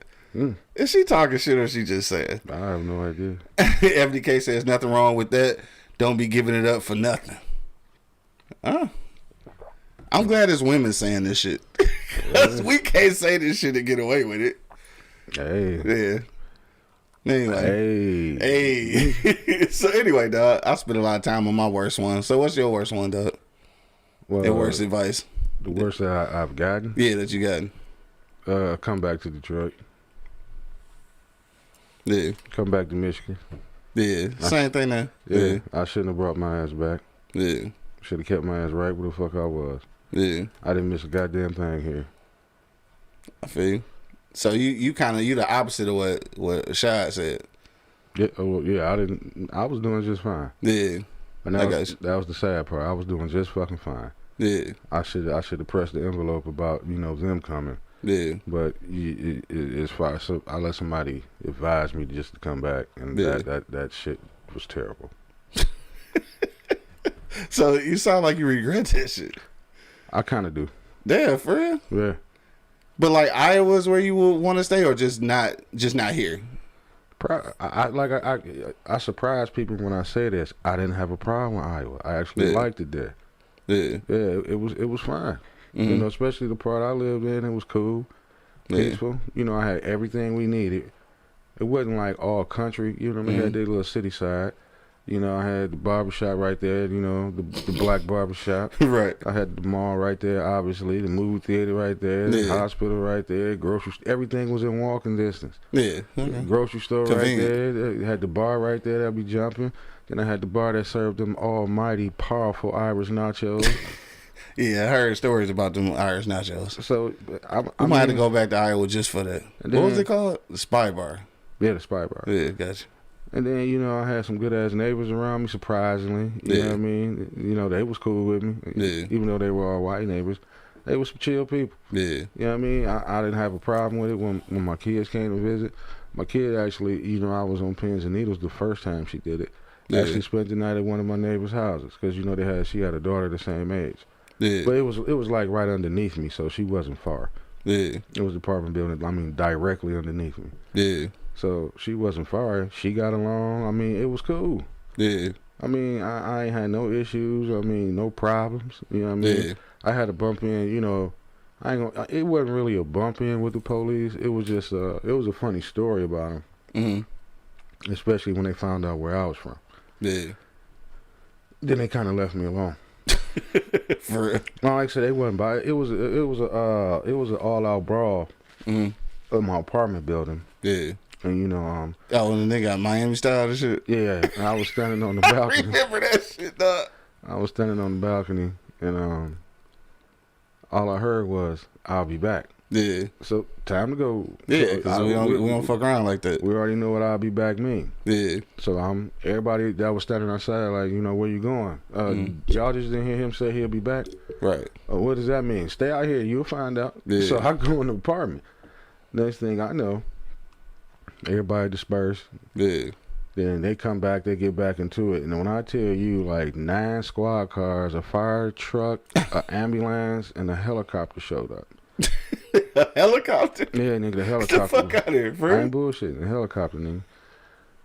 Is she talking shit or is she just saying? I have no idea. FDK says nothing wrong with that. Don't be giving it up for nothing. I'm glad it's women saying this shit. We can't say this shit and get away with it. Hey. Yeah. Anyway. Hey. So anyway, dog, I spent a lot of time on my worst one. So what's your worst one, dog? Well, your worst advice? The worst that I've gotten? Yeah, that you gotten. Come back to Detroit. Yeah. Come back to Michigan. Yeah. Same thing now. Yeah. I shouldn't have brought my ass back. Yeah. Should have kept my ass right where the fuck I was. Yeah. I didn't miss a goddamn thing here. I feel you. So you the opposite of what Shad said. Yeah, I was doing just fine. Yeah. And that was the sad part. I was doing just fucking fine. Yeah. I should have pressed the envelope about them coming. Yeah. But as far as I let somebody advise me just to come back, and that shit was terrible. So you sound like you regret that shit. I kind of do. Damn, for real? Yeah. But like Iowa's where you would want to stay, or just not here? I surprise people when I say this. I didn't have a problem with Iowa. I actually liked it there. Yeah. Yeah, it was fine. Mm-hmm. Especially the part I lived in, it was cool, peaceful. I had everything we needed. It wasn't like all country, I mean? I had their little city side. I had the barbershop right there, the black barbershop. Right. I had the mall right there, obviously, the movie theater right there, the hospital right there, grocery, everything was in walking distance. Yeah. Okay. Grocery store Convenient. right there. Had the bar right there that be jumping. Then I had the bar that served them almighty, powerful Irish nachos. Yeah, I heard stories about them Irish nachos. So I might have to go back to Iowa just for that. What was it called? The Spy Bar. Yeah, the Spy Bar. Yeah, gotcha. And then, you know, I had some good ass neighbors around me, surprisingly. You know what I mean? You know, they was cool with me. Yeah. Even though they were all white neighbors. They was some chill people. Yeah. You know what I mean? I didn't have a problem with it when my kids came to visit. My kid actually, you know, I was on pins and needles the first time she did it. Yeah. Actually spent the night at one of my neighbor's houses because, you know, she had a daughter the same age. Yeah. But it was like right underneath me, so she wasn't far. Yeah. It was an apartment building, I mean, directly underneath me. Yeah. So she wasn't far. She got along. I mean, it was cool. Yeah. I mean, I ain't had no issues. I mean, no problems. You know what I mean? Yeah. I had a bump in, you know. It wasn't really a bump in with the police. It was just it was a funny story about them. Mm-hmm. Especially when they found out where I was from. Yeah. Then they kind of left me alone. For real. No, like I said, they wasn't by it. It was an all out brawl in my apartment building. Yeah. And you know, oh, and they got Miami style and shit. yeah, and I was standing on the balcony. Remember that shit, dog? I was standing on the balcony, and all I heard was, "I'll be back." Yeah. So time to go. Yeah, because we don't fuck around like that. We already know what "I'll be back" mean. Yeah. So everybody that was standing outside, like, you know, where you going? Y'all just didn't hear him say he'll be back. Right. What does that mean? Stay out here, you'll find out. Yeah. So I go in the apartment. Next thing I know, everybody dispersed. Yeah. Then they come back, they get back into it. And when I tell you, like 9 squad cars, a fire truck, an ambulance, and a helicopter showed up. A helicopter? Yeah, nigga, the helicopter. Get the fuck out of here, I bro. ain't bullshitting. The helicopter, nigga.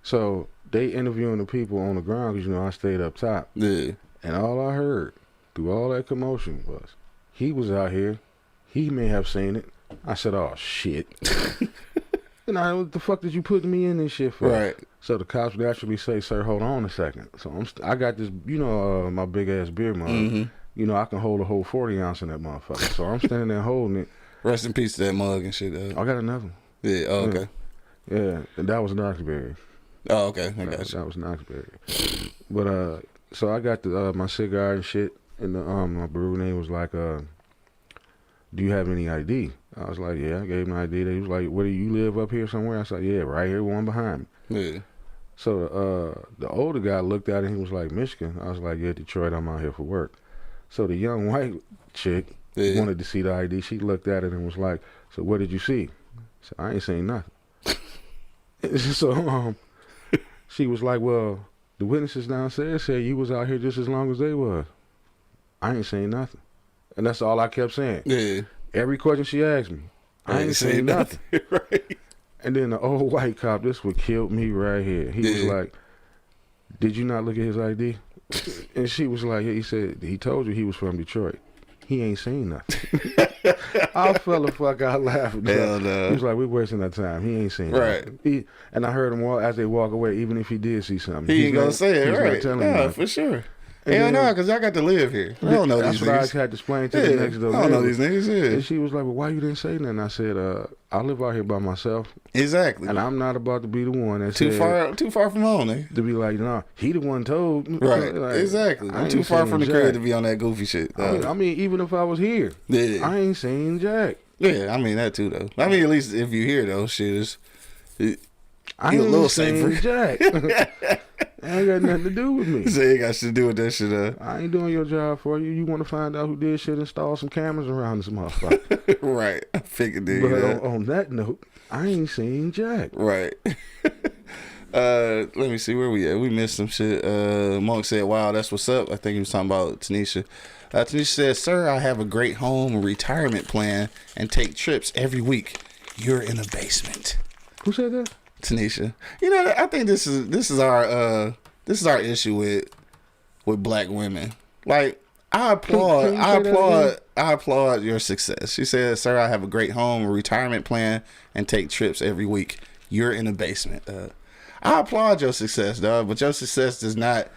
So they interviewing the people on the ground because, you know, I stayed up top. Yeah. And all I heard through all that commotion was, he was out here. He may have seen it. I said, oh, shit. And what the fuck did you put me in this shit for? Right. So the cops would actually say, sir, hold on a second. So I got this, you know, my big ass beer mug. Mm-hmm. You know, I can hold a whole 40 ounce in that motherfucker. So I'm standing there holding it. Rest in peace to that mug and shit. I got another one. Yeah. Oh, okay. Yeah, and that was Knoxberry. Oh, okay. I got you. That was Knoxberry. But so I got my cigar and shit, and my brew name was like, do you have any ID? I was like, yeah. I gave him an ID. They was like, where do you live up here somewhere? I said, yeah, right here, one behind me. Yeah. So the older guy looked at it and he was like, Michigan. I was like, yeah, Detroit, I'm out here for work. So the young white chick wanted to see the ID. She looked at it and was like, so what did you see? So I ain't seen nothing. So she was like, well, the witnesses downstairs said you was out here just as long as they was. I ain't seen nothing. And that's all I kept saying. Yeah. Every question she asked me, I ain't seen nothing. Right. And then the old white cop, this would kill me right here. He was like, did you not look at his ID? And she was like, yeah, he said, he told you he was from Detroit. He ain't seen nothing. I fell the fuck out laughing. Hell no. He was like, we're wasting our time. He ain't seen Right. nothing. And I heard him as they walk away, even if he did see something. He ain't gonna say it, he's right? Not telling Yeah, you. for sure. And Hell then- no, because I got to live here. I don't know That's these what niggas. I had to explain to Yeah, the next door I don't know neighbor. these niggas, yeah. And she was like, well, why you didn't say nothing? I said, I live out here by myself, Exactly. and I'm not about to be the one that Too said, far from home, eh? to be like, nah, he the one told. Right. Like, Exactly. I I'm ain't too far seen from the Jack. crib to be on that goofy shit. I mean, even if I was here, Yeah. I ain't seen Jack. Yeah, I mean that too though. I mean at least if you hear those shit, I You a ain't little seen safer. Jack. Ain't got nothing to do with me. so it got shit to do with that shit. I ain't doing your job for you. You want to find out who did shit, install some cameras around this motherfucker. Right. I figured But that. on that note, I ain't seen Jack. Right. Let me see where we at. We missed some shit. Monk said, "Wow, that's what's up." I think he was talking about Tanisha. Tanisha said, "Sir, I have a great home retirement plan and take trips every week. You're in a basement." Who said that? Tanisha. You know, I think this is our issue with black women. Like I applaud your success. She said, "Sir, I have a great home, retirement plan, and take trips every week. You're in a basement." I applaud your success, dog, but your success does not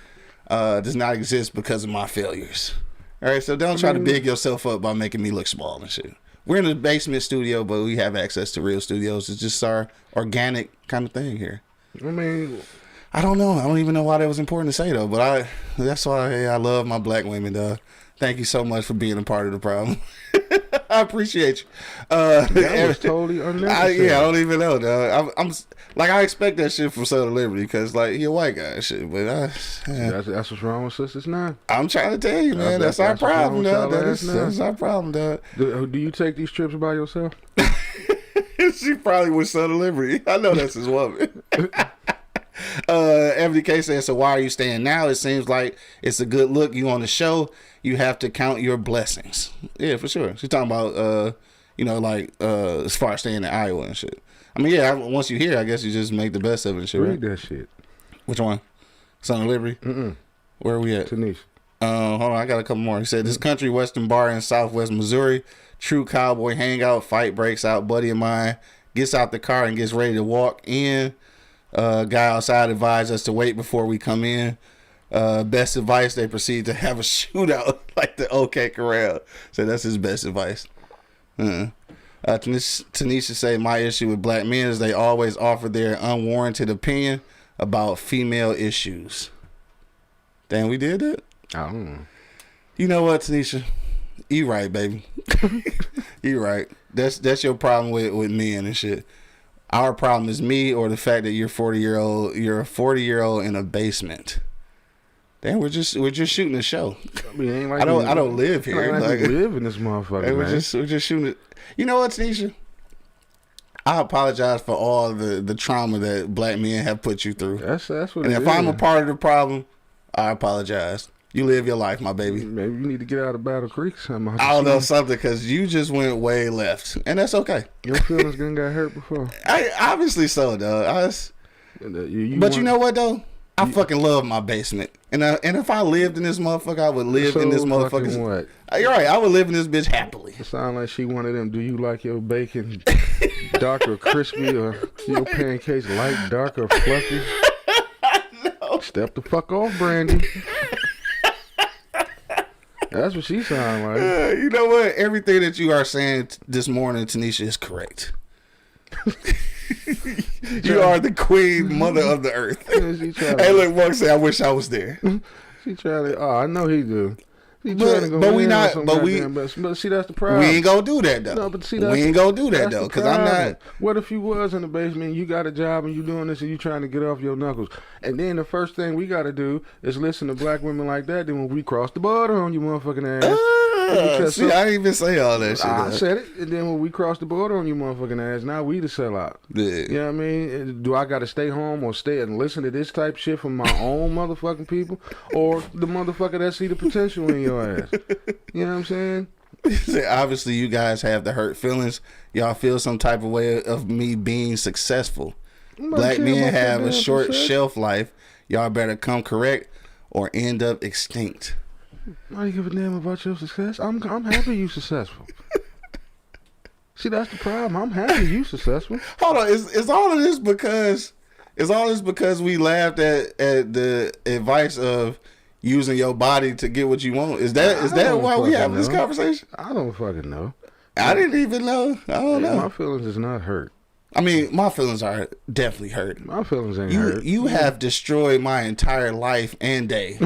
exist because of my failures. All right, so don't try to big yourself up by making me look small and shit. We're in a basement studio, but we have access to real studios. It's just our organic kind of thing here. I mean, I don't know. I don't even know why that was important to say though. But that's why I love my black women, dog. Thank you so much for being a part of the problem. I appreciate you. That was totally unnecessary. I don't even know, dog. I'm like, I expect that shit from Southern Liberty because, like, he a white guy and shit. But that's what's wrong with sisters now. I'm trying to tell you, man. That's our problem, dog. That's our problem, dog. Do you take these trips by yourself? She probably with Southern Liberty. I know that's his woman. MDK says, so why are you staying now? It seems like it's a good look. You on the show, you have to count your blessings. Yeah, for sure. She's talking about, as far as staying in Iowa and shit. I mean, yeah, once you're here, I guess you just make the best of it and shit, Read right? that shit. Which one? Son of Liberty? Mm-mm. Where are we at? Tanisha. Hold on, I got a couple more. He said, this country western bar in southwest Missouri, true cowboy hangout, fight breaks out, buddy of mine gets out the car and gets ready to walk in. Guy outside advised us to wait before we come in. Best advice, they proceed to have a shootout like the OK Corral. So that's his best advice. Tanisha say, my issue with black men is they always offer their unwarranted opinion about female issues. Damn, we did that? I don't know. You know what, Tanisha? You right, baby. You right. That's your problem with men and shit. Our problem is me or the fact that you're a 40-year-old in a basement. Damn, we're just shooting a show. I mean, ain't like I don't live here. Like, we live in this motherfucker, man. We're just shooting it. You know what, Tanisha? I apologize for all the trauma that black men have put you through. That's what and it if is. I'm a part of the problem, I apologize. You live your life, my baby. Maybe you need to get out of Battle Creek or something. I don't know something because you just went way left, and that's okay. Your feelings gonna got hurt before. I obviously so, dog. But you know what though? I fucking love my basement, and if I lived in this motherfucker, I would live in this motherfucker. What? You're right. I would live in this bitch happily. It sound like she one of them. Do you like your bacon dark or crispy, or your pancakes light, dark, or fluffy? No. Step the fuck off, Brandy. That's what she sound like. You know what? Everything that you are saying this morning, Tanisha, is correct. You are the queen mother of the earth. Hey, look, Mark say, I wish I was there. She trying to. Oh, I know he do. He But- trying to go but we in not- on some but we- goddamn but see, that's the problem. We ain't gonna do that though. No, but see, we ain't gonna do that that's though, the because I'm problem. not. What if you was in the basement, you got a job, and you doing this, and you trying to get off your knuckles, and then the first thing we got to do is listen to black women like that. Then when we cross the border on you motherfucking ass, See, I didn't even say all that shit. I said it, and then when we cross the border on you motherfucking ass, now we the sellout. Yeah. You know what I mean? Do I got to stay home or stay and listen to this type shit from my own motherfucking people, or the motherfucker that see the potential in your ass? You know what I'm saying? See, obviously, you guys have the hurt feelings. Y'all feel some type of way of me being successful. Black men have a short shelf life. Y'all better come correct or end up extinct. Why you give a damn about your success? I'm happy you successful. See, that's the problem. I'm happy you successful. Hold on, is all of this because we laughed at the advice of using your body to get what you want? Is that why we having this conversation? I don't fucking know. I didn't even know. I don't know. My feelings is not hurt. I mean, my feelings are definitely hurt. My feelings ain't hurt. You have destroyed my entire life and day.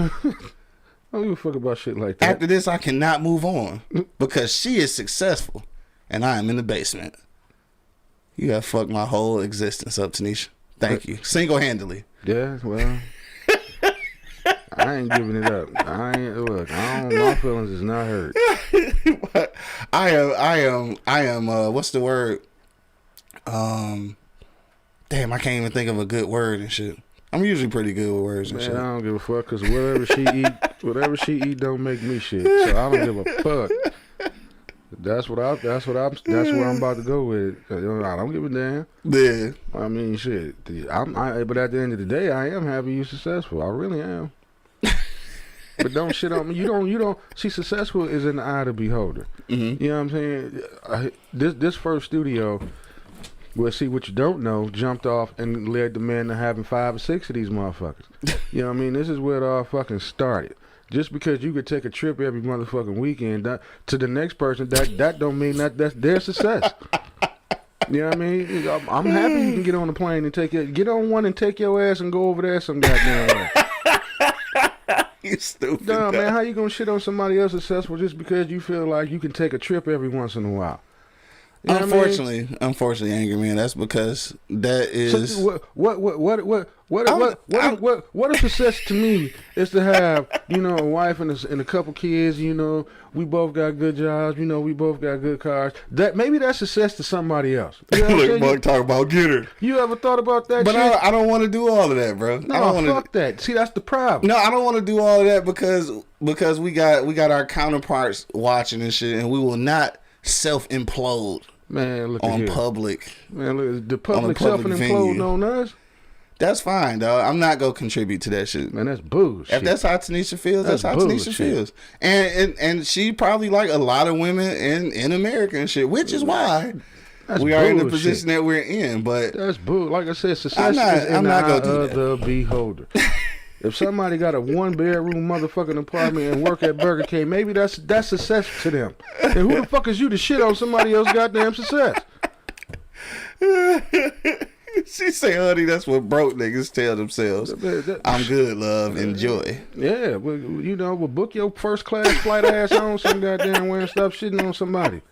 I don't give a fuck about shit like that. After this, I cannot move on because she is successful and I am in the basement. You have fucked my whole existence up, Tanisha. Thank you. Single-handedly. Yeah, well, I ain't giving it up. My feelings is not hurt. I am, what's the word? Damn, I can't even think of a good word and shit. I'm usually pretty good with words and Man, shit. I don't give a fuck because whatever she eat don't make me shit. So I don't give a fuck. That's where I'm about to go with it. I don't give a damn. Yeah. I mean, shit. But at the end of the day, I am happy you're successful. I really am. But don't shit on me. You don't. See, successful is in the eye of the beholder. Mm-hmm. You know what I'm saying? This first studio. Well, see, what you don't know jumped off and led the man to having 5 or 6 of these motherfuckers. You know what I mean? This is where it all fucking started. Just because you could take a trip every motherfucking weekend to the next person, that don't mean that's their success. You know what I mean? I'm happy you can get on the plane and get on one and take your ass and go over there some goddamn way. You stupid. Nah, man, how you gonna shit on somebody else successful just because you feel like you can take a trip every once in a while? You know Unfortunately, angry man. That's because that is what if success to me is to have a wife and a couple kids. We both got good jobs. We both got good cars. Maybe that's success to somebody else. You know look, Buck, talk about get her. You ever thought about that? But shit? I don't want to do all of that, bro. No, I don't fuck that. See, that's the problem. No, I don't want to do all of that because we got our counterparts watching and shit, and we will not self-implode. Man, look on at here. public. Man, look, the public self-imploding on us. That's fine, dog. I'm not gonna contribute to that shit. Man, that's bullshit. If that's how Tanisha feels, that's how Tanisha feels. And she probably like a lot of women in America and shit, which is why we are in the position that we're in. But that's bull. Like I said, success is in the eye of the beholder. If somebody got a 1-bedroom motherfucking apartment and work at Burger King, maybe that's success to them. And who the fuck is you to shit on somebody else's goddamn success? She say, honey, that's what broke niggas tell themselves. I'm good, love, enjoy. Yeah, well, book your first class flight ass on some goddamn way and stop shitting on somebody.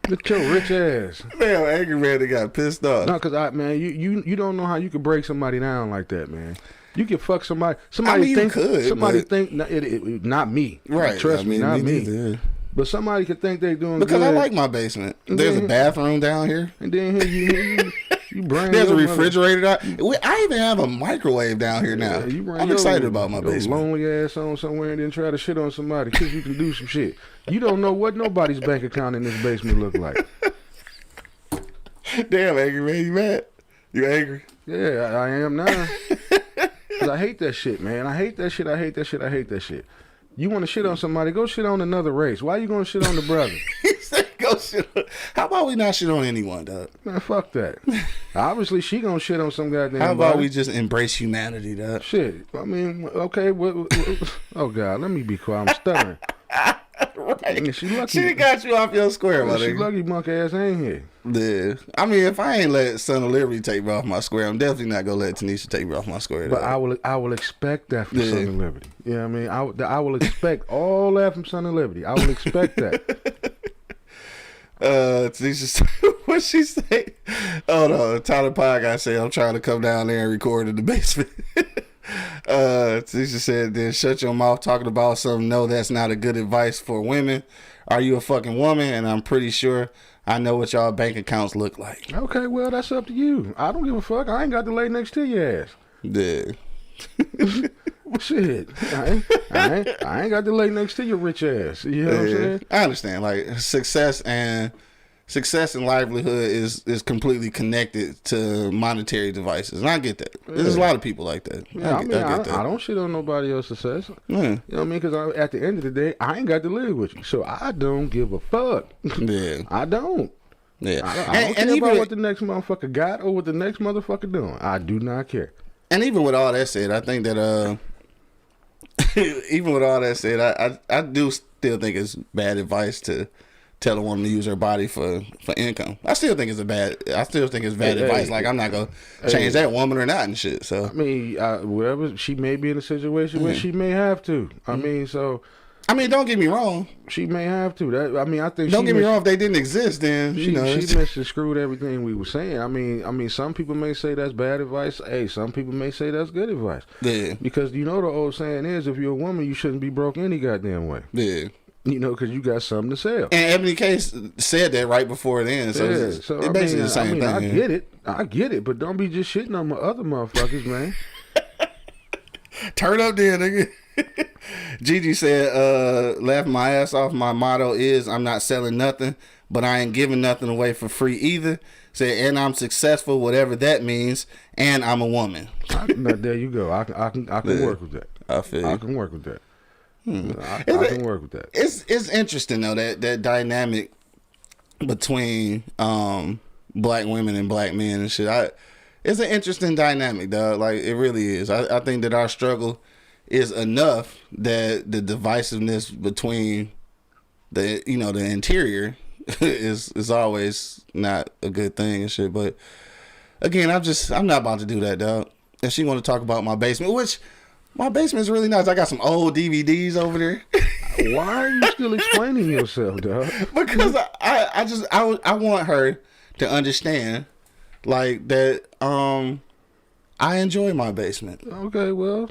Get your rich ass. Damn, angry man, they got pissed off. No, cause you don't know how you could break somebody down like that, man. You can fuck somebody. Not me. Right. Trust me, not me. Neither. But somebody could think they doing because good. I like my basement. There's a bathroom down here. And then you bring there's a refrigerator out. I even have a microwave down here now. Yeah, I'm excited about my basement. Lonely ass on somewhere and then try to shit on somebody because you can do some shit. You don't know what nobody's bank account in this basement look like. Damn, angry man, you mad? You angry? Yeah, I am now. Cause I hate that shit, man. I hate that shit. You want to shit on somebody, go shit on another race. Why you going to shit on the brother? He said go shit on. How about we not shit on anyone, dog? Man, fuck that. Obviously, she going to shit on some goddamn How about body. we just embrace humanity, dog? Shit. I mean, okay. Oh, God. Let me be quiet. I'm stuttering. Right. She lucky. She got you off your square, my nigga. She lucky monk ass ain't here. Yeah. I mean, if I ain't let Son of Liberty take me off my square, I'm definitely not gonna let Tanisha take me off my square. But I will expect that from Son of Liberty. You know what I mean? I will expect all that from Son of Liberty. I will expect that. Tanisha, what she say? Oh no, Tyler Podcast say I'm trying to come down there and record in the basement. Tanisha said, then shut your mouth talking about something. No, that's not a good advice for women. Are you a fucking woman? And I'm pretty sure I know what y'all bank accounts look like. Okay, well, that's up to you. I don't give a fuck. I ain't got to lay next to your ass. Yeah. Shit. I ain't got to lay next to your rich ass. You know what I'm saying? I understand. Like, success and livelihood is completely connected to monetary devices, and I get that. There's a lot of people like that. Yeah, I get that. I don't shit on nobody else's success. Yeah. You know what I mean? Because at the end of the day, I ain't got to live with you, so I don't give a fuck. Yeah, I don't. Yeah, I don't care about what the next motherfucker got or what the next motherfucker doing. I do not care. And even with all that said, I think that even with all that said, I do still think it's bad advice to tell a woman to use her body for income. I still think it's bad advice. Like, I'm not gonna change that woman or not and shit. So I mean, wherever she may be in a situation where she may have to. I mean, don't get me wrong. She may have to. I think. Don't get me wrong. If they didn't exist, then she misconstrued everything we were saying. I mean, some people may say that's bad advice. Hey, some people may say that's good advice. Yeah. Because the old saying is, if you're a woman, you shouldn't be broke any goddamn way. Yeah. Because you got something to sell. And Ebony Case said that right before then. So it's basically the same thing. I get it, but don't be just shitting on my other motherfuckers, man. Turn up there, nigga. Gigi said, laugh my ass off. My motto is I'm not selling nothing, but I ain't giving nothing away for free either. Said, and I'm successful, whatever that means, and I'm a woman. There you go. I can work with that. I can work with that. I can work with that. It's interesting though that dynamic between black women and black men and shit. It's an interesting dynamic, dog. Like, it really is. I think that our struggle is enough that the divisiveness between the interior is always not a good thing and shit. But again, I'm not about to do that, dog. If she want to talk about my basement, which My basement's really nice. I got some old DVDs over there. Why are you still explaining yourself, dog? Because I want her to understand, like, that I enjoy my basement. Okay, well,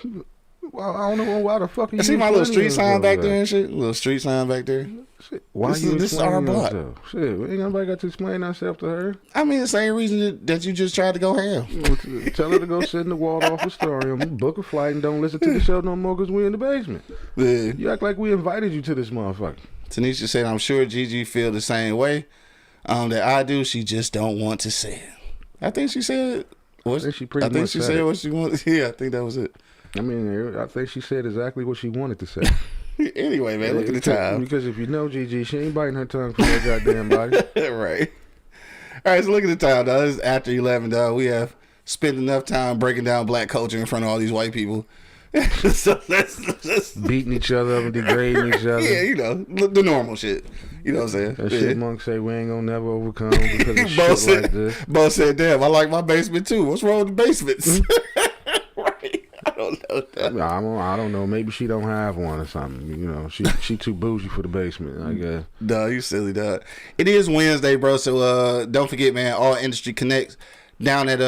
I don't know why the fuck are you. See my little street explaining sign back yourself, there and shit. Little street sign back there. Shit, why This you is our explaining block. yourself? Shit, ain't nobody got to explain ourselves to her. I mean, the same reason that you just tried to go ham. Tell her to go sit in the Waldorf Astoria, book a flight, and don't listen to the show no more because we in the basement. Yeah. You act like we invited you to this motherfucker. Tanisha said, "I'm sure Gigi feel the same way that I do. She just don't want to say it." I think she said. I think she pretty much said said it. what she wanted. Yeah, I think that was it. I mean, I think she said exactly what she wanted to say. Anyway, man, look at the time. Because if you know Gigi, she ain't biting her tongue for that goddamn body. Right. All right, so look at the time, dog. This is after 11, dog. We have spent enough time breaking down black culture in front of all these white people. So let's beating each other up and degrading each other. Yeah, you know, the normal shit. You know what I'm saying? That Yeah. shit monk say we ain't gonna never overcome because of Bo shit said, like this. Bo said, "Damn, I like my basement too. What's wrong with the basements?" Right. I don't know. I don't know. Maybe she don't have one or something. You know, she too bougie for the basement, I guess. Duh, you silly dog. It is Wednesday, bro. So don't forget, man. All Industry Connects down at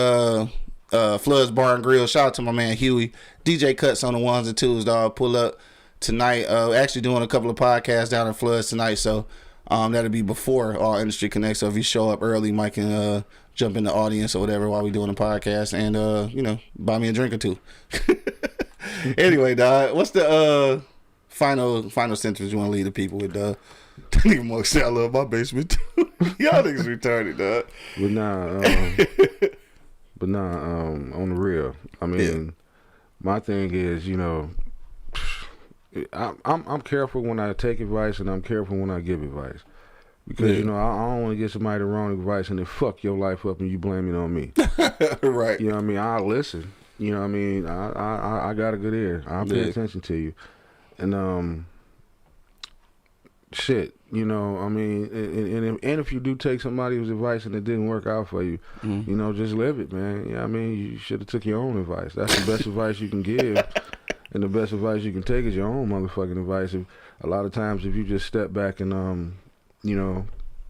Floods Bar and Grill. Shout out to my man Huey. DJ Cuts on the ones and twos, dog. Pull up tonight. Actually doing a couple of podcasts down at Floods tonight. So that'll be before All Industry Connects. So if you show up early, Mike can jump in the audience or whatever while we doing the podcast and you know, buy me a drink or two. Anyway, dog, what's the final sentence you want to leave the people with, dog? Nigga Monk said I love my basement too. Y'all niggas retarded, dog. But on the real, I mean, my thing is, you know, I'm careful when I take advice and I'm careful when I give advice. Because, you know, I don't want to give somebody the wrong advice and then fuck your life up and you blame it on me. Right. You know what I mean? I'll listen. You know what I mean? I got a good ear. I'll pay attention to you. And, shit, you know, I mean, and if you do take somebody's advice and it didn't work out for you, you know, just live it, man. You know what I mean? You should have took your own advice. That's the best advice you can give. And the best advice you can take is your own motherfucking advice. A lot of times if you just step back and, you know,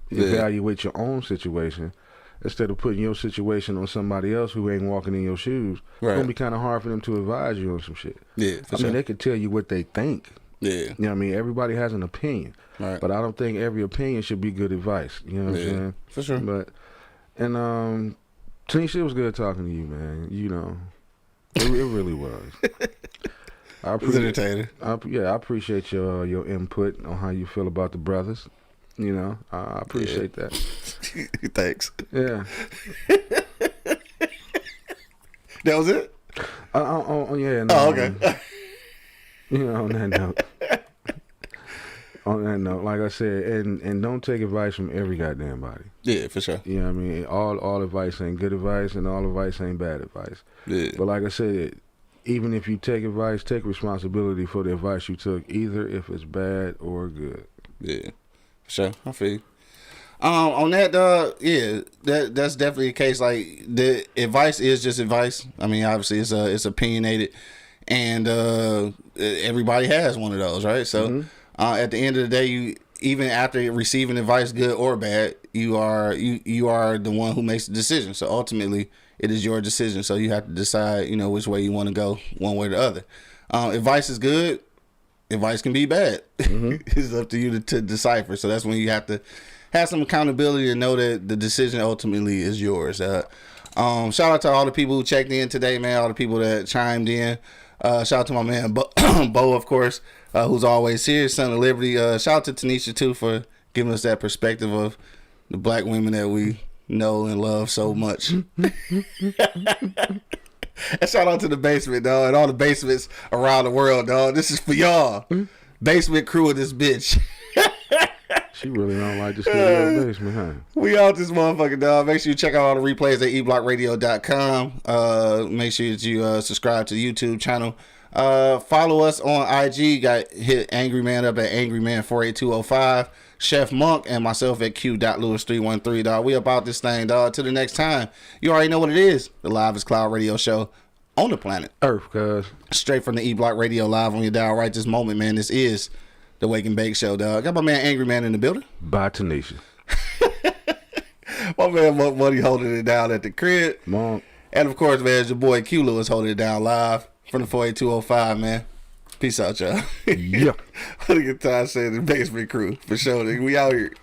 evaluate your own situation instead of putting your situation on somebody else who ain't walking in your shoes, it's going to be kind of hard for them to advise you on some shit. Yeah, I mean, they could tell you what they think. Yeah. You know what I mean? Everybody has an opinion. Right. But I don't think every opinion should be good advice. You know what I'm saying? For sure. But, and, Tanisha, it was good talking to you, man. You know, it really was. It was entertaining. I appreciate your input on how you feel about the brothers. You know, I appreciate that. Thanks. Yeah. That was it? Yeah. No, oh, okay. You know, on that note, like I said, and don't take advice from every goddamn body. Yeah, for sure. You know what I mean? All advice ain't good advice, and all advice ain't bad advice. Yeah. But like I said, even if you take advice, take responsibility for the advice you took, either if it's bad or good. Yeah, for sure. I feel you. On that, that's definitely a case. Like, the advice is just advice. I mean, obviously, it's opinionated, and everybody has one of those, right? So, at the end of the day, even after receiving advice, good or bad, you are the one who makes the decision. So ultimately, it is your decision. So you have to decide, you know, which way you want to go, one way or the other. Advice is good. Advice can be bad. It's up to you to decipher. So that's when you have to have some accountability to know that the decision ultimately is yours. Shout out to all the people who checked in today, man. All the people that chimed in. Shout out to my man Bo, of course, who's always here, Son of Liberty. Shout out to Tanisha too for giving us that perspective of the black women that we know and love so much. And shout out to the basement, dog, and all the basements around the world, dog. This is for y'all. Basement crew of this bitch. She really don't like the studio basement, huh? We out this motherfucker, dog. Make sure you check out all the replays at eblockradio.com. Make sure that you subscribe to the YouTube channel. Follow us on IG. Hit Angry Man up at angryman48205. Chef Monk and myself at q.lewis313, dog. We about this thing, dog. Till the next time. You already know what it is. The Live is Cloud Radio Show. on the planet. Earth, cuz. Straight from the E Block Radio live on your dial right this moment, man. This is the Wake and Bake Show, dog. Got my man Angry Man in the building. Bye, Tanisha. My man Monk Money holding it down at the crib. Monk. And of course, man, it's your boy Q Lewis holding it down live from the 48205, man. Peace out, y'all. Yeah. What a good time saying the basement crew. For sure, nigga. We out here.